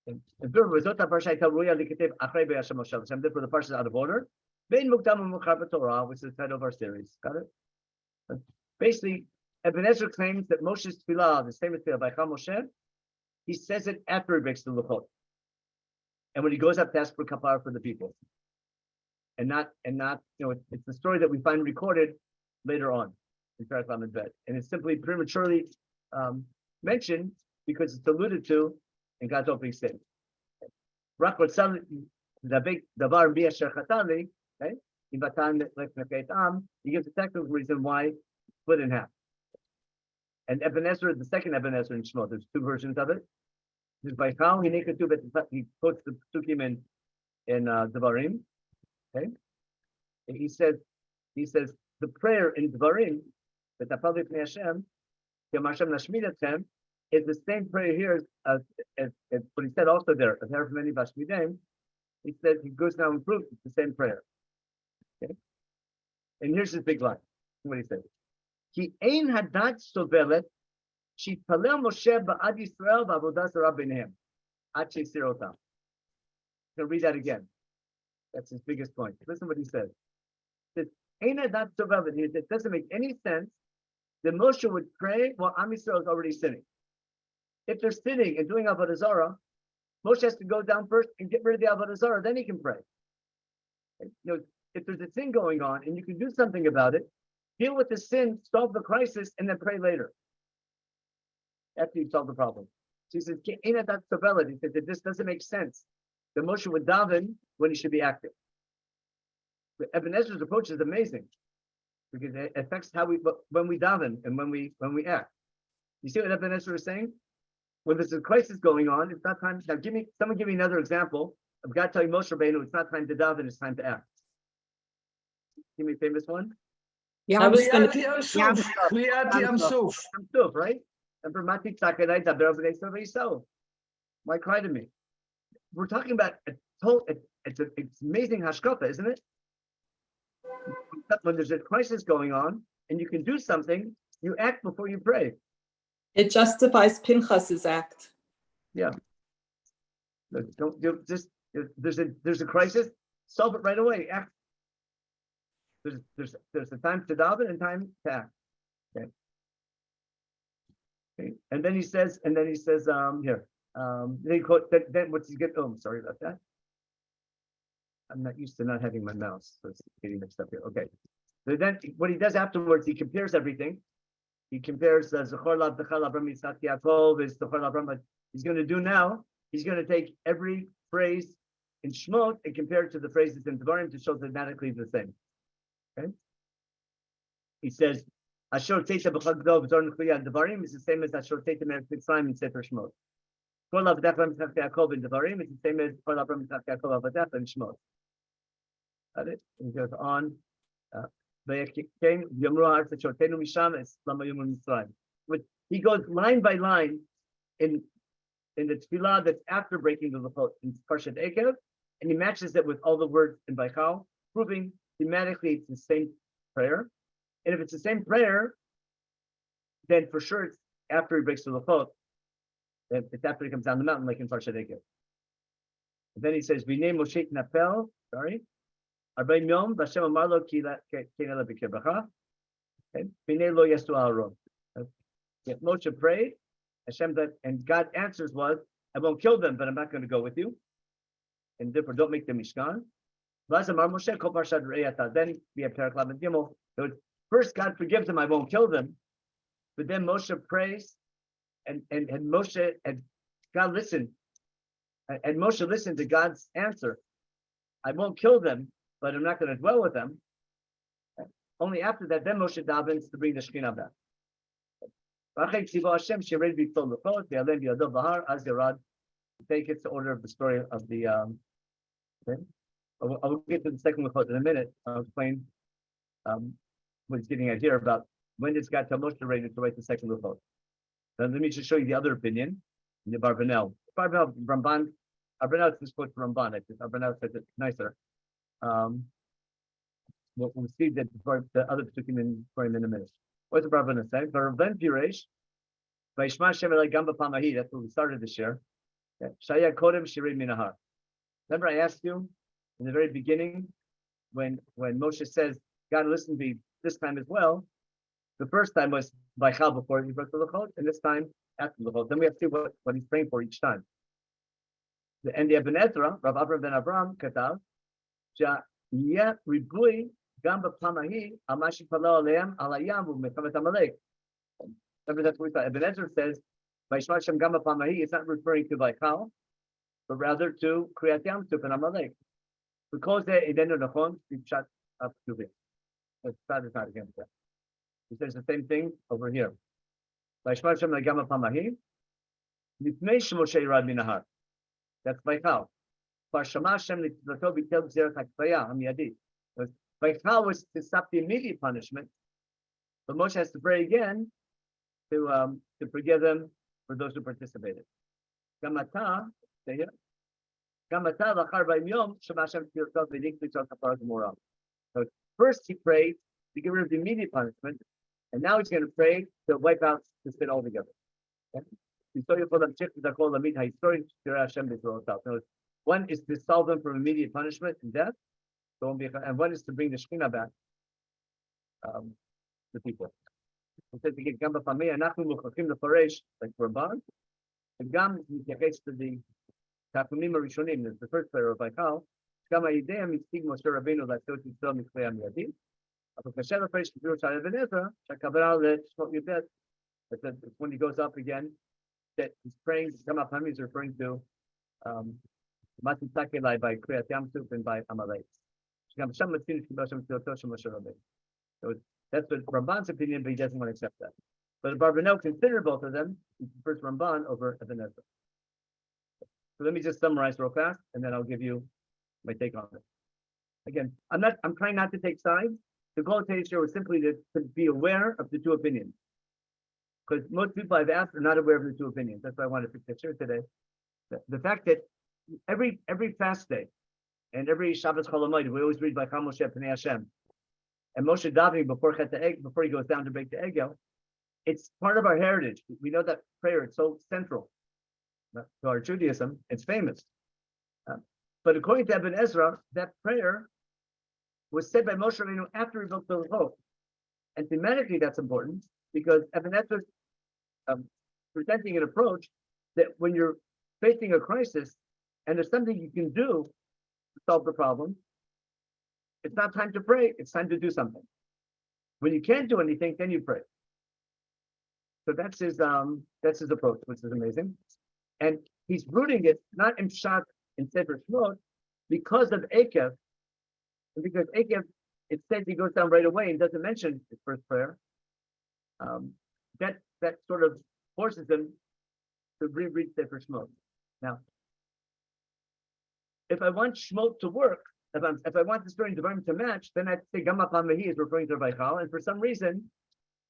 And therefore, the parsha is out of order. Torah, which is the title of our series. Got it? But basically, Ebenezer claims that Moshe's tefillah, the same as tefillah by Moshe, he says it after he breaks the luchot, and when he goes up to ask for kapara for the people, and not, it's the story that we find recorded later on in Perek Lamed Bet, and it's simply prematurely mentioned because it's alluded to in God's opening statement. Rak rotzah davar b'asher chatali, okay? He gives a technical reason why it's split in half. And Ebenezer, the second Ebenezer in Shemot, there's two versions of it. There's by how he quotes the psukim in Devarim. Okay, and he says the prayer in Devarim that Tapal B'nei Hashem, Yom Hashem Nashmid Etchem, is the same prayer here as what he said also there. As Her Many Bashmidem, he said he goes now and proves it's the same prayer. Okay, and here's his big line. What he says. Ki ein hadat sovelet shitpalel Moshe ba'ad Yisrael v'avodas Rabbi Menachem ad sheisir otam. I'm going to read that again. That's his biggest point. Listen what he says. It doesn't make any sense that Moshe would pray while Am Yisrael is already sinning. If they're sinning and doing Avodah Zarah, Moshe has to go down first and get rid of the Avodah Zarah, then he can pray. If there's a sin going on and you can do something about it, deal with the sin, solve the crisis, and then pray later after you solve the problem. So he says, he said that this doesn't make sense. The Moshe would daven when he should be active. But Ebenezer's approach is amazing because it affects how when we daven and when we act. You see what Ebenezer is saying? When there's a crisis going on, it's not time. Now, someone give me another example of God telling Moshe Rabbeinu it's not time to daven, it's time to act. Give me a famous one. Yam Kriyat Yam Suf. Right? Why cry to me? We're talking about it's amazing hashkafa, isn't it? When there's a crisis going on and you can do something, you act before you pray. It justifies Pinchas's act. Yeah. There's a crisis, solve it right away. Act. There's a time to daven and time to act. Okay. And then he says here. They quote then what's he get? Oh, I'm sorry about that. I'm not used to not having my mouse, so it's getting mixed up here. Okay. So then what he does afterwards, he compares everything. He compares Zechor L'Avdecha L'Avram Yitzchak Yaakov is Zechor L'Avram. But he's going to do now. He's going to take every phrase in Shemot and compare it to the phrases in Devarim to show thematically the same. Okay. He says Ashor Teita B'Chag Dov Zor Nechuyah Devarim is the same as Ashor Teita Meretz Mitzrayim in Sefer Shemot. Zechor L'Avdecha Yitzchak Yaakov in Devarim is the same as Zechor L'Avram Yitzchak Yaakov Avadecha in Shemot. Got it? He goes on. He goes line by line in the tefillah that's after breaking the luchot in Parshat Ekev, and he matches it with all the words in Baichal, proving thematically it's the same prayer. And if it's the same prayer, then for sure it's after he breaks the luchot. It's after he comes down the mountain, like in Parshat Ekev. And then he says, "V'nei Moshe Napel." Sorry. Yet Moshe prayed, Hashem that, and God answers was, I won't kill them, but I'm not going to go with you. And therefore don't make them Mishkan. Then we have Perek Lamed Gimel. First God forgives them, I won't kill them. But then Moshe prays, and Moshe and God listened. And Moshe listened to God's answer. I won't kill them, but I'm not going to dwell with them. Only after that, then Moshe davens to bring the Shekhinah back. Take it to order of the story of the. Okay. I'll get to the second report in a minute. I'll explain what he's getting at here about when does God tell Moshe to write the second report. Then let me just show you the other opinion in the Barbanel. Ramban. Arbanel is quote from Ramban. I think Arbanel says it nicer. We'll see that the other psukim for him in a minute. What's the Barbanel saying? That's what we started this year. Shaya Kodem Shirei Minahar. Remember I asked you in the very beginning when Moshe says, God listen to me this time as well. The first time was Vaychal before he broke the Luchot, and this time after the Luchot. Then we have to see what he's praying for each time. And the Ebenezer, Rav Avram ben Avram, Katav, Yeh Ribui Gam B'Pamahi Amashi Palo Aleim Alayam U'Mechamet Amalek. Remember that's what we thought. Ebenezer says, Vayishma Hashem Gam B'Pamahi, it's not referring to Vaychal, but rather to Kriyat Yam Suf and Amalek. Because they idenu nachon, we shut up to it. It's not against that. He says the same thing over here. Vayishma Hashem Gam B'Pamahi, Lifnei Shemoshe Yirad Minahar. That's Vaychal. Vayishma Hashem L'Tzato B'Tel B'Zerach HaKfaya HaMiyadi. Vaychal was to stop the immediate punishment, but Moshe has to pray again to forgive them for those who participated. Gamata, stay here. Gamata lachar b'yom yom shema Hashem tirtov v'dik l'tzor kapara gemora. So first he prayed to get rid of the immediate punishment, and now he's going to pray to wipe out the sin altogether. One is to solve them from immediate punishment and death, and one is to bring the Shekhinah back to people. He says to get Gam B'Pamei, Anachnu Muchachim Lefaresh, like Rabbi. The Gam is to the Tachumim Rishonim, the first prayer of Vaychal. Gam HaYidei Mitzig Moshe Rabbeinu L'Asot Yisrael Mitzvei HaMiyadi. But Kasher Lefaresh K'Pirut Shal Ebenezer, Shakavara L'Shmot Yudbet. But when he goes up again, that he's praying, Gam B'Pamei is referring to Mati Takelai by Kriyat Yam Suf and by Amalek. So that's what Ramban's opinion, but he doesn't want to accept that. But Barbanel considered both of them. He prefers Ramban over Ebenezer. So let me just summarize real fast, and then I'll give you my take on it. Again, I'm trying not to take sides. The goal of today's show is simply to be aware of the two opinions. Because most people I've asked are not aware of the two opinions. That's why I wanted to share today. The fact that every fast day and every Shabbos Chol Hamoed, we always read by Moshe Pnei Hashem. And Moshe davening before he goes down to break the egg, it's part of our heritage. We know that prayer, it's so central to our Judaism. It's famous. But according to Ibn Ezra, that prayer was said by Moshe Rabbeinu after he built the Luchot. And thematically, that's important because Ibn Ezra is presenting an approach that when you're facing a crisis and there's something you can do to solve the problem, it's not time to pray, it's time to do something. When you can't do anything, then you pray. So that's his approach, which is amazing. And he's rooting it not in Pshat in Sefer Shmot because of Ekev. And because Ekev, it says he goes down right away and doesn't mention his first prayer. That sort of forces him to reread Sefer Shmot. Now, if I want Shmot to work, if I want the story in Devarim to match, then I'd say Gam HaPamahi is referring to Vaychal, and for some reason,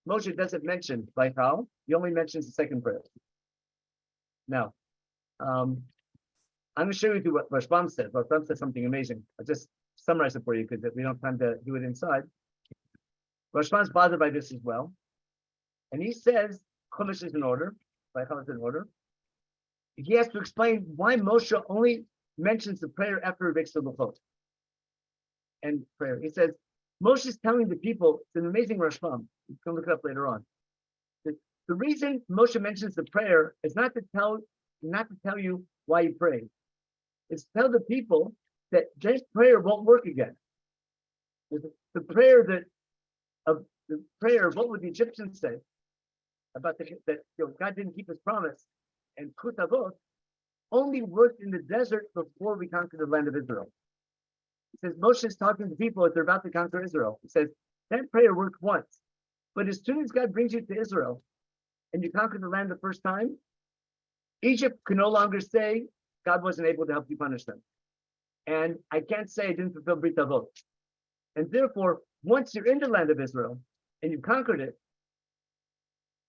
Moshe doesn't mention Vaychal. He only mentions the second prayer. Now, I'm going to share with you what Rashbam said. Rashbam said something amazing. I'll just summarize it for you because we don't have time to do it inside. Rashbam's bothered by this as well. And he says Chumash is in order, Vaychal is in order. He has to explain why Moshe only mentions the prayer after he makes the Luchot. And prayer. He says, Moshe is telling the people, it's an amazing Rashbam. You can look it up later on. The reason Moshe mentions the prayer is not to tell you why you prayed. It's to tell the people that this prayer won't work again. The prayer of what would the Egyptians say about that God didn't keep his promise and Kutavot only worked in the desert before we conquered the land of Israel. He says Moshe is talking to people as they're about to conquer Israel. He says that prayer worked once, but as soon as God brings you to Israel and you conquer the land the first time, Egypt can no longer say God wasn't able to help you punish them. And I can't say I didn't fulfill Brit Avot. And therefore, once you're in the land of Israel and you've conquered it,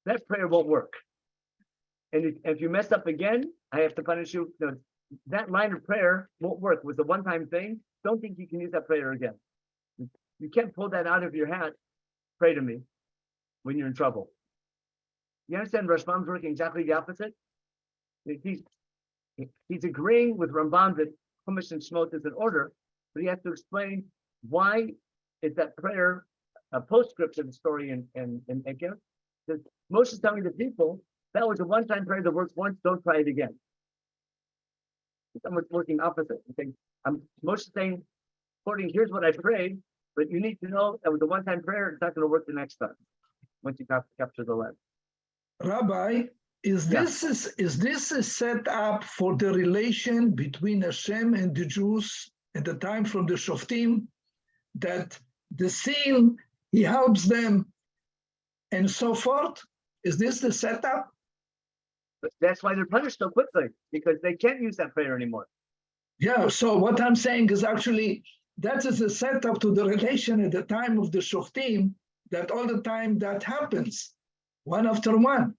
that prayer won't work. And if you mess up again, I have to punish you. No, that line of prayer won't work. It was a one-time thing. Don't think you can use that prayer again. You can't pull that out of your hat. Pray to me when you're in trouble. You understand? Rashbam's working exactly the opposite. He's agreeing with Ramban that Chumash and Shemot is in order, but he has to explain why is that prayer a postscript to the story in Ekev. Moshe is telling the people that was a one-time prayer that works once, don't try it again. Someone's working opposite. Moshe is saying, according, here's what I prayed, but you need to know that was a one-time prayer, it's not going to work the next time once you capture the land. Rabbi, is this a setup for the relation between Hashem and the Jews at the time from the Shoftim, that the sin, he helps them and so forth? Is this the setup? But that's why they're punished so quickly, because they can't use that prayer anymore. Yeah, so what I'm saying is actually that is a setup to the relation at the time of the Shoftim, that all the time that happens, one after one.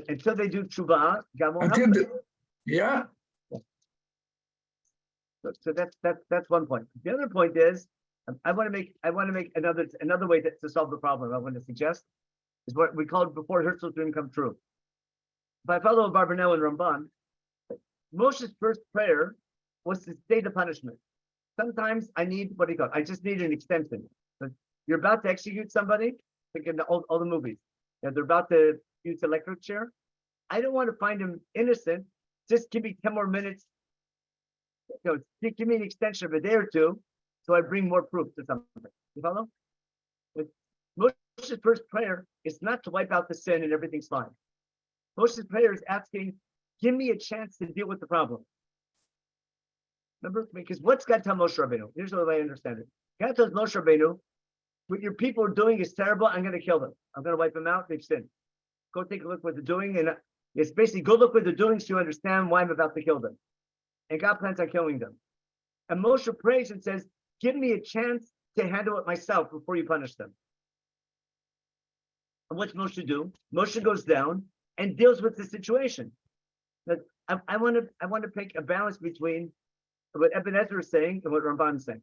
Until they do tshuva, God won't help them. Yeah. So that's one point. The other point is, I want to make another way to solve the problem. I want to suggest is what we called before rehearsal's dream come true. If I follow Barbanel and Ramban, Moshe's first prayer was to stay the punishment. Sometimes I need I just need an extension. But you're about to execute somebody, think in all the movies. They're about to use the electric chair. I don't want to find him innocent. Just give me 10 more minutes. Give me an extension of a day or two, so I bring more proof to something. You follow? But Moshe's first prayer is not to wipe out the sin and everything's fine. Moshe's prayer is asking, give me a chance to deal with the problem. Remember? Because what's God tell Moshe Rabbeinu? Here's the way I understand it. God tells Moshe Rabbeinu, what your people are doing is terrible, I'm going to kill them. I'm going to wipe them out, they've sinned. Go take a look what they're doing, and it's basically go look what they're doing so you understand why I'm about to kill them. And God plans on killing them. And Moshe prays and says, give me a chance to handle it myself before you punish them. And what's Moshe do? Moshe goes down and deals with the situation. That I want to make a balance between what Ebenezer is saying and what Ramban is saying.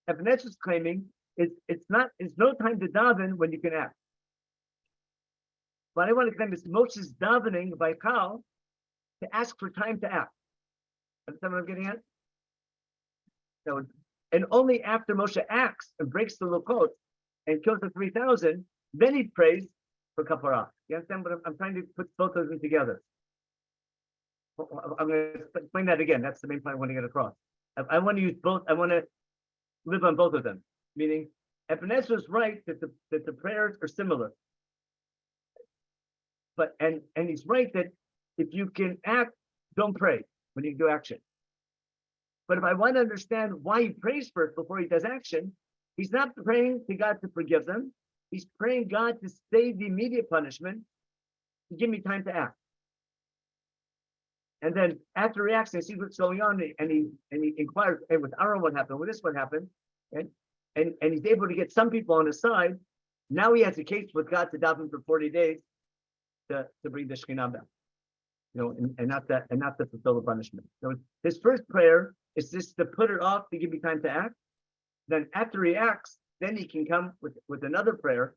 Ebenezer is claiming it's no time to daven when you can act. What I want to claim is Moshe's davening by Kal to ask for time to act. Understand what I'm getting at? So, and only after Moshe acts and breaks the Lukot and kills the 3,000, then he prays for Kaparah. You understand what I'm trying to put both of them together? I'm going to explain that again. That's the main point I want to get across. I want to use both. I want to live on both of them. Meaning, Ebenezer is right that the prayers are similar. But and he's right that if you can act, don't pray when you do action. But if I want to understand why he prays first before he does action, he's not praying to God to forgive them. He's praying God to stay the immediate punishment, to give me time to act. And then after he acts and sees what's going on, and he inquires, hey, with Aaron what happened, with this what happened, and he's able to get some people on his side. Now he has a case with God to daven for 40 days to bring the Shekhinah back. And not to fulfill the punishment. So his first prayer is just to put it off to give me time to act. Then after he acts, then he can come with another prayer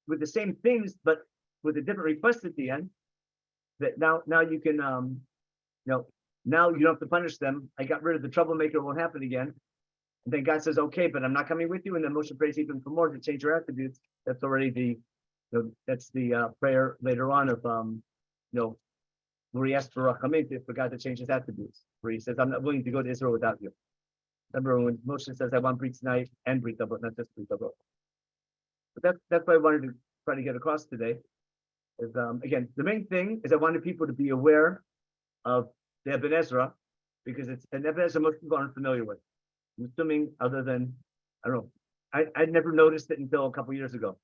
with the same things, but with a different request at the end. That now you can now you don't have to punish them. I got rid of the troublemaker, it won't happen again. And then God says, okay, but I'm not coming with you. And then Moshe prays even for more to change your attributes. That's already that's the prayer later on of where he asks for Rachamim for God to change his attributes, where he says, I'm not willing to go to Israel without you. Remember when Moshe says, I want Brit tonight and Brit Davot, not just Brit Davot. But that's what I wanted to try to get across today. Is again, the main thing is I wanted people to be aware of the Ebenezer, because it's an Ebenezer most people aren't familiar with. I'm assuming other than, I don't know, I'd never noticed it until a couple years ago.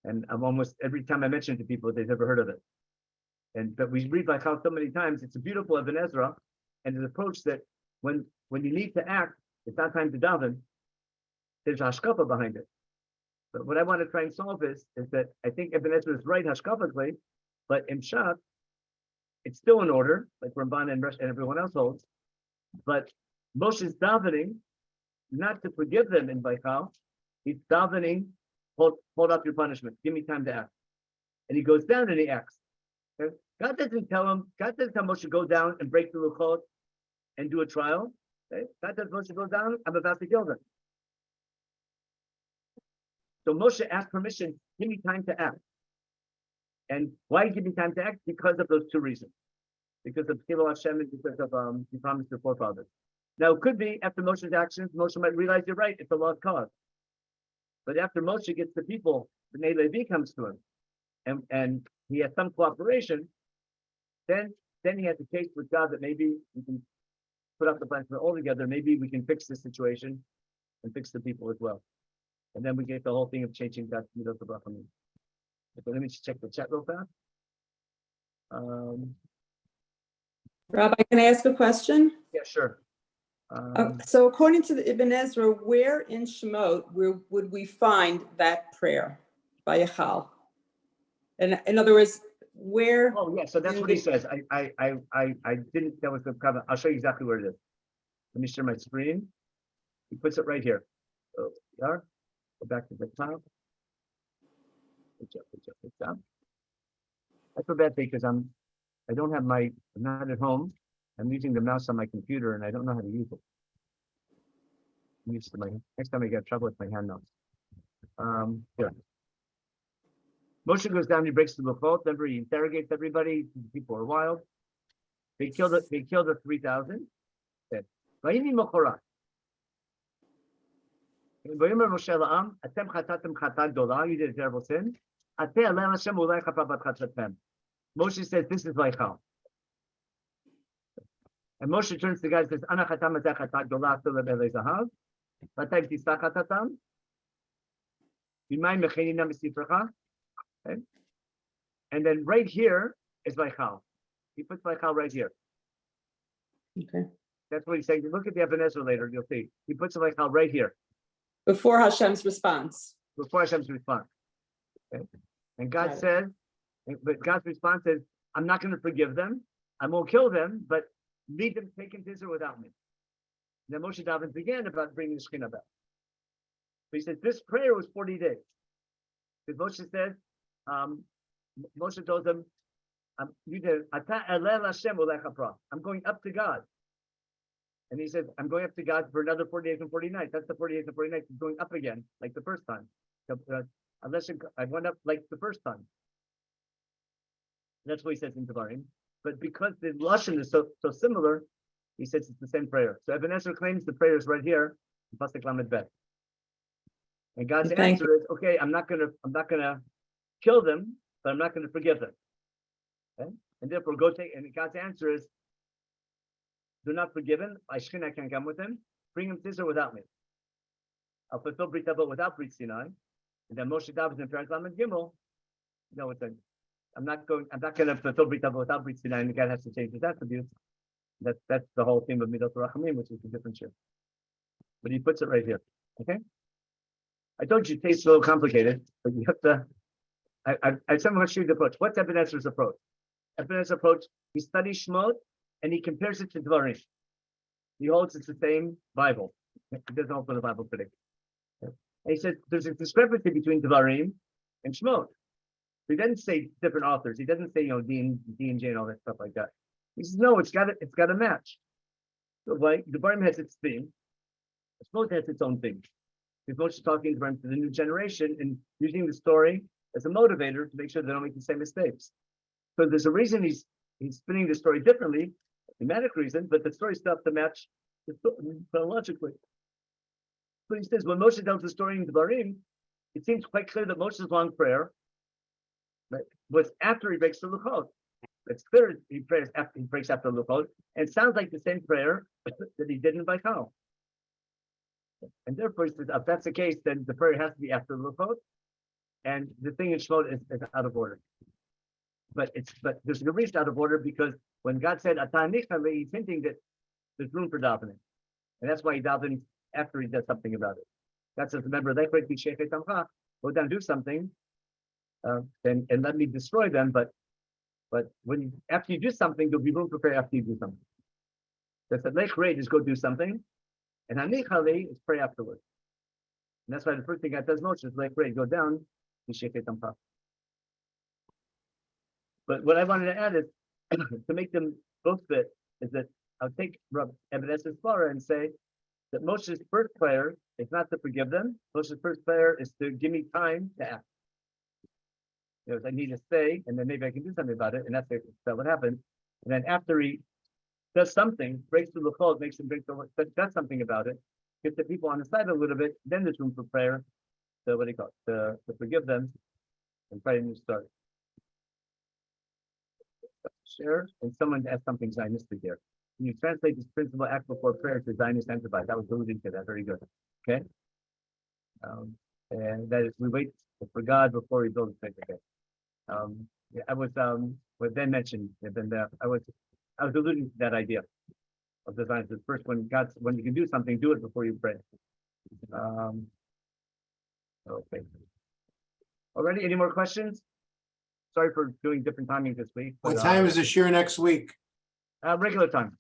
And I'm almost, every time I mention it to people, they've never heard of it. But we read like how so many times it's a beautiful Ebenezer and an approach that when you need to act, it's not time to daven, there's hashkafa behind it. But what I want to try and solve is that I think Ebenezer is right hashkafically, but in Pshat, it's still in order, like Ramban and everyone else holds. But Moshe's davening, not to forgive them in Baikal, he's davening, hold up your punishment, give me time to act. And he goes down and he acts. Okay? God doesn't tell Moshe go down and break the luchot and do a trial. Okay? God tells Moshe go down, I'm about to kill them. So Moshe asked permission, give me time to act. And why give me time to act? Because of those two reasons. Because of Chilo Hashem and because of he promised their forefathers. Now it could be after Moshe's actions, Moshe might realize you're right, it's a lost cause. But after Moshe gets the people, B'nai Levi comes to him, and he has some cooperation, then he has a case with God that maybe we can put up the plan for all together. Maybe we can fix this situation and fix the people as well. And then we get the whole thing of changing God's middle to Rachamim. Okay, let me just check the chat real fast. Rabbi, can I ask a question? Yeah, sure. So according to the Ibn Ezra, where in Shemot would we find that prayer by Yachal? And in other words, where? Oh yeah, so that's what he says. I didn't. That was the comment. I'll show you exactly where it is. Let me share my screen. He puts it right here. So there. Go back to the top. Good job. I feel bad because I'm not at home. I'm using the mouse on my computer and I don't know how to use it. I'm used to next time I get trouble with my hand mouse. Here. Moshe goes down, he breaks the luchot, remember he interrogates everybody, people are wild. They kill the 3,000. Vayini mochorat. Vayomer Moshe la'am, atem chatatem chata gdola, you did a terrible sin. Ateh alem Hashem ulai chapa bat chatratem. Moshe says, this is Vaychal. And Moshe turns to the guy and says, Ana chatam ateh chata gdola after lebele zahav. Vatay tisach chatatam. Yimay mechenina misifrecha. Okay. And then right here is Vaychal. He puts Vaychal right here. Okay. That's what he's saying. Look at the Evanescences later, you'll see. He puts Vaychal right here. Before Hashem's response. Before Hashem's response. Okay. And God says, but God's response is, I'm not going to forgive them. I won't kill them, but lead them taken to Israel without me. And then Moshe davens again about bringing the Shekhinah back. So he says, this prayer was 40 days. Because Moshe said, Moshe told them, I'm going up to God. And he said, I'm going up to God for another 40 days and 40 nights. That's the 40 days and 40 nights. He's going up again, like the first time. Unless I went up like the first time. That's what he says in Devarim. But because the Lashon is so similar, he says it's the same prayer. So Evanescences claims the prayer is right here, Pasuk Lamed Bet. And God's answer is, okay, I'm not gonna kill them, but I'm not gonna forgive them. Okay? And therefore and God's answer is, do not forgive him. I can't come with him. Bring him to Israel without me. I'll fulfill Brit Avot without Brit Sinai. And then Moshe davens in Perek Lamed Gimel. No, I'm not going to fulfill Brit Avot without Brit Sinai, and the guy has to change his attributes. That's the whole theme of Midot Rachamim, which is a different shit. But he puts it right here. Okay. I told you tastes a little complicated, but you have to. I somehow show you the approach. What's Ebenezer's approach? Ebenezer's approach. He studies Shemot and he compares it to Devarim. He holds it's the same Bible. He doesn't hold for the Bible critic. And he says there's a discrepancy between Devarim and Shemot. He doesn't say different authors. He doesn't say D and J and all that stuff like that. He says no, it's got to match. So like Devarim has its theme. Shemot has its own thing. Because Moshe talking to the new generation and using the story as a motivator to make sure they don't make the same mistakes. So there's a reason he's spinning the story differently, a thematic reason, but the story stuff to match chronologically. So he says when Moshe tells the story in Devarim, it seems quite clear that Moshe's long prayer was after he breaks the luchot. It's clear he breaks after the luchot, and it sounds like the same prayer that he did in Vaychal. And therefore, he says, if that's the case, then the prayer has to be after the luchot, and the thing in Shemot is out of order. But there's a reason out of order because when God said Ata Nichale, he's hinting that there's room for davening, and that's why he davens after he does something about it. God says, remember, go down, do something, and let me destroy them. But after you do something, there'll be room for prayer after you do something. That's the lech rate is go do something. And Hanichali is pray afterwards. And that's why the first thing God does most is like pray, go down, and shake it on top. But what I wanted to add is to make them both fit is that I'll take Evanescences Claim and say that Moshe's first prayer is not to forgive them. Moshe's first prayer is to give me time to act. I need to stay, and then maybe I can do something about it, and that's what happened. And then after he does something, breaks the luchot, makes him break the does something about it, gets the people on the side a little bit, then there's room for prayer. So what do you call it? To forgive them and try a new start. Share, and someone asked something Zionistic here. Can you translate this principle act before prayer to Zionist enterprise? That was alluding to that. Very good. Okay. And that is we wait for God before we build a faith. Okay. Yeah, I was what Ben mentioned. I was alluding to that idea of the Zionist. First, when you can do something, do it before you pray. Okay. Already, any more questions? Sorry for doing different timings this week. What time is the share next week? Regular time.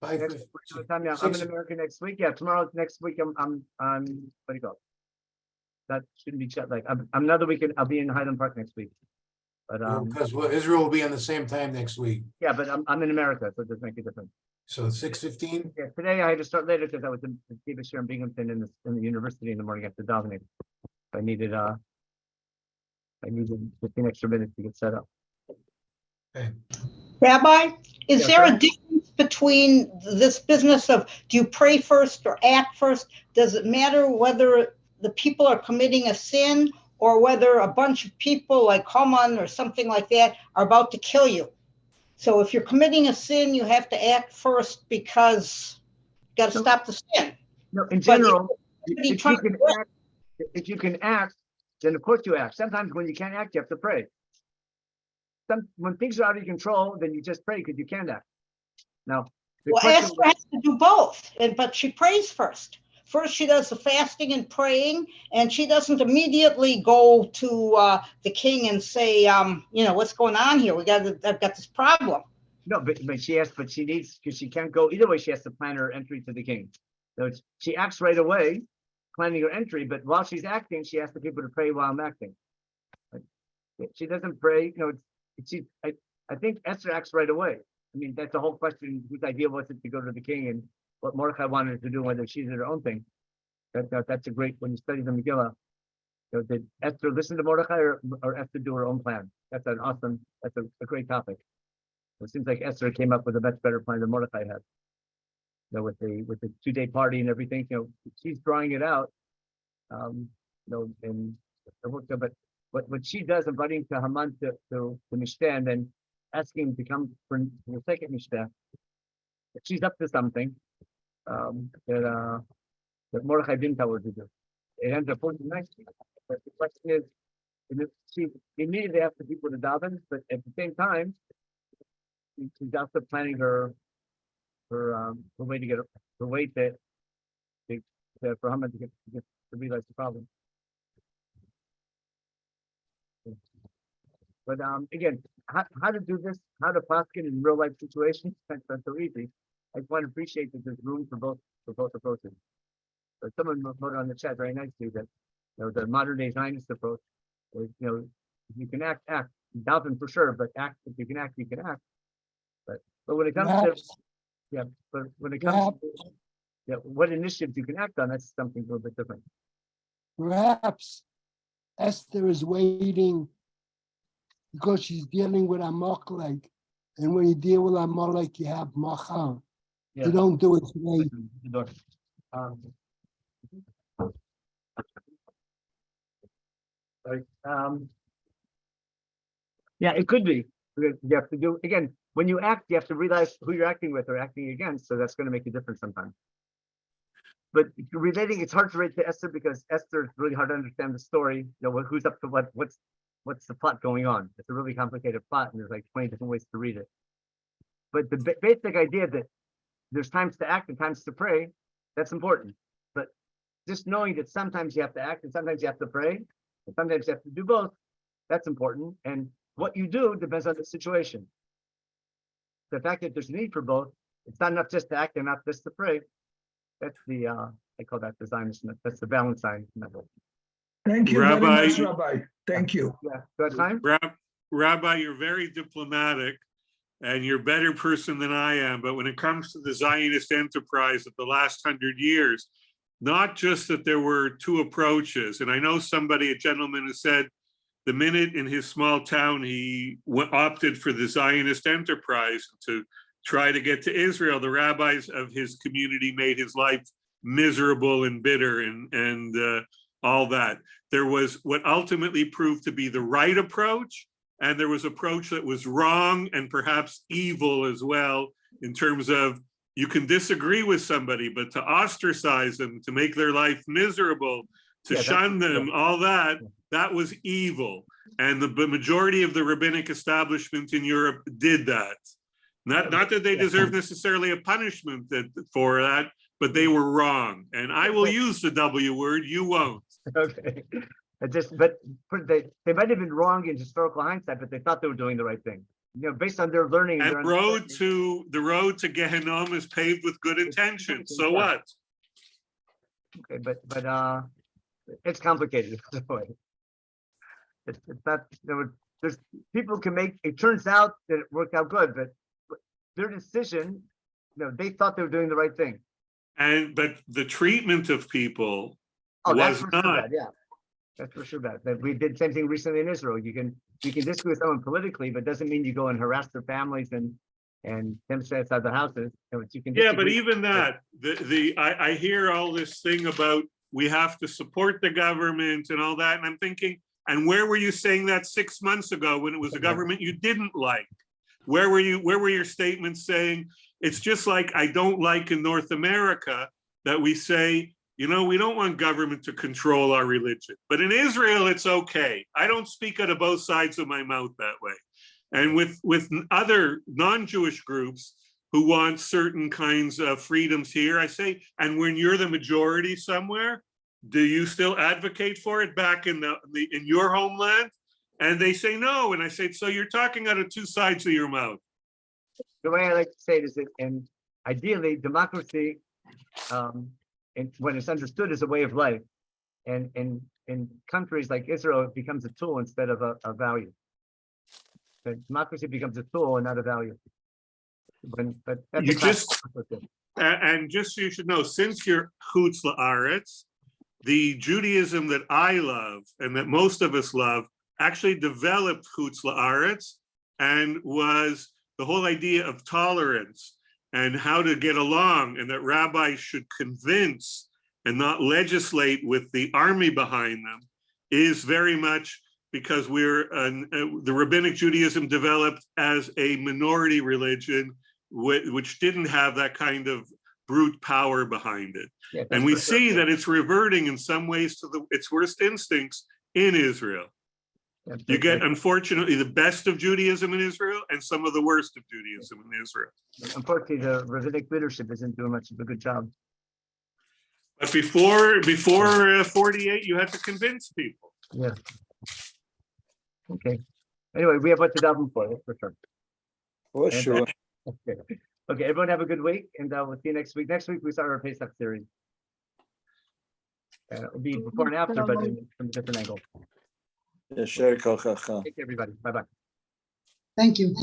Five- Regular time. Yeah, I'm in America next week. Yeah, tomorrow. Next week, I'm what do you call it? That shouldn't be jet lag. I'm another weekend. I'll be in Highland Park next week. But Because Israel will be on the same time next week. yeah, but I'm in America, so it does make a difference. So 6:15. Yeah, today I had to start later because I was in Davis here in Binghamton in the university in the morning after davening. I needed 15 extra minutes to get set up. Okay. Rabbi, is Yeah, there go a ahead. difference between this business of do you pray first or act first? Does it matter whether the people are committing a sin or whether a bunch of people like Haman or something like that are about to kill you? So if you're committing a sin, you have to act first because you got to stop the sin. No, in But general, if if you can act, then of course you act. Sometimes when you can't act, you have to pray. When things are out of control, then you just pray because you can't act. Now, Well, Esther has to do both, but she prays first. First, she does the fasting and praying, and she doesn't immediately go to the king and say, what's going on here? I've got this problem. No, but she needs, because she can't go either way. She has to plan her entry to the king. So she acts right away, planning her entry. But while she's acting, she asks the people to pray while I'm acting. She doesn't pray. I think Esther acts right away. I mean, that's the whole question. Whose idea was it to go to the king, and what Mordechai wanted her to do, whether she did her own thing. That's a great, when you study the Megillah, did Esther listen to Mordechai or Esther do her own plan? That's a great topic. It seems like Esther came up with a much better plan than Mordechai had. With the 2-day party and everything, she's drawing it out. And but what she does, inviting to Haman to Mishteh, and then asking him to come for the second Mishteh, she's up to something that Mordechai didn't tell her to do. It ends up working nicely. But the question is, she immediately asked the people to daven, but at the same time, she's also planning her way to get her way to for Haman to realize the problem. But again, how to do this, how to paskin in real life situations, that's not so easy. I just want to appreciate that there's room for both approaches. So someone wrote on the chat very nicely that the modern day Zionist approach is, you can act, daven for sure, but act, if you can act, you can act. But when it comes to what initiatives you can act on, that's something a little bit different. Perhaps Esther is waiting because she's dealing with Amalek, and when you deal with Amalek, you have Machar. Yeah. You don't do it today. Yeah, it could be. You have to do, again, when you act, you have to realize who you're acting with or acting against. So that's going to make a difference sometimes. But relating, it's hard to relate to Esther because Esther is really hard to understand the story. Who's up to what's the plot going on? It's a really complicated plot, and there's like 20 different ways to read it. But the basic idea that there's times to act and times to pray, that's important. But just knowing that sometimes you have to act and sometimes you have to pray, and sometimes you have to do both, that's important. And what you do depends on the situation. The fact that there's a need for both, it's not enough just to act and not just to pray. That's the I call that the Zionist. That's the Valentine method. Thank you Rabbi, very much, Rabbi. Thank you. Yeah, do I have time? Rabbi, you're very diplomatic and you're a better person than I am. But when it comes to the Zionist enterprise of the last 100 years, not just that there were two approaches. And I know somebody, a gentleman who said the minute in his small town, he opted for the Zionist enterprise to try to get to Israel, the rabbis of his community made his life miserable and bitter and all that. There was what ultimately proved to be the right approach, and there was approach that was wrong and perhaps evil as well, in terms of you can disagree with somebody, but to ostracize them, to make their life miserable, to shun them, all that, that was evil. And the majority of the rabbinic establishment in Europe did that. Not that they deserve necessarily a punishment for that, but they were wrong. And I will use the W word, you won't. Okay. But they might have been wrong in historical hindsight, but they thought they were doing the right thing. Based on their learning. And the road to Gehinnom is paved with good intentions. So what? Okay, but it's complicated. It's not. There's people can make. It turns out that it worked out good, but their decision, they thought they were doing the right thing. But the treatment of people was not. Sure bad, yeah, that's for sure bad. That we did the same thing recently in Israel. You can disagree with someone politically, but doesn't mean you go and harass their families and them stay outside the houses. You can Yeah, but even that, I hear all this thing about we have to support the government and all that, and I'm thinking, and where were you saying that 6 months ago when it was a government you didn't like? Where were your statements saying it's just like I don't like in North America that we say, we don't want government to control our religion. But in Israel, it's okay. I don't speak out of both sides of my mouth that way. And with other non-Jewish groups who want certain kinds of freedoms here, I say, and when you're the majority somewhere, do you still advocate for it back in your homeland? And they say no. And I say, so you're talking out of two sides of your mouth. The way I like to say it is that, and ideally, democracy, when it's understood as a way of life, and in countries like Israel, it becomes a tool instead of a value. But democracy becomes a tool and not a value. And just so you should know, since you're chutz la'aretz, the Judaism that I love and that most of us love actually developed chutz la'aretz, and was the whole idea of tolerance and how to get along, and that rabbis should convince and not legislate with the army behind them, is very much because the rabbinic Judaism developed as a minority religion, which didn't have that kind of brute power behind it. Yeah, and we see that it's reverting in some ways to its worst instincts in Israel. You get, unfortunately, the best of Judaism in Israel and some of the worst of Judaism in Israel. Unfortunately, the rabbinic leadership isn't doing much of a good job. But before 48, you had to convince people. Yeah. Okay. Anyway, we have what to daven for. That's for sure. For sure. Okay. Everyone have a good week, and we'll see you next week. Next week we start our Pesach series. It'll be before and after, but from a different angle. Thank you, Take care, everybody. Bye-bye. Thank you.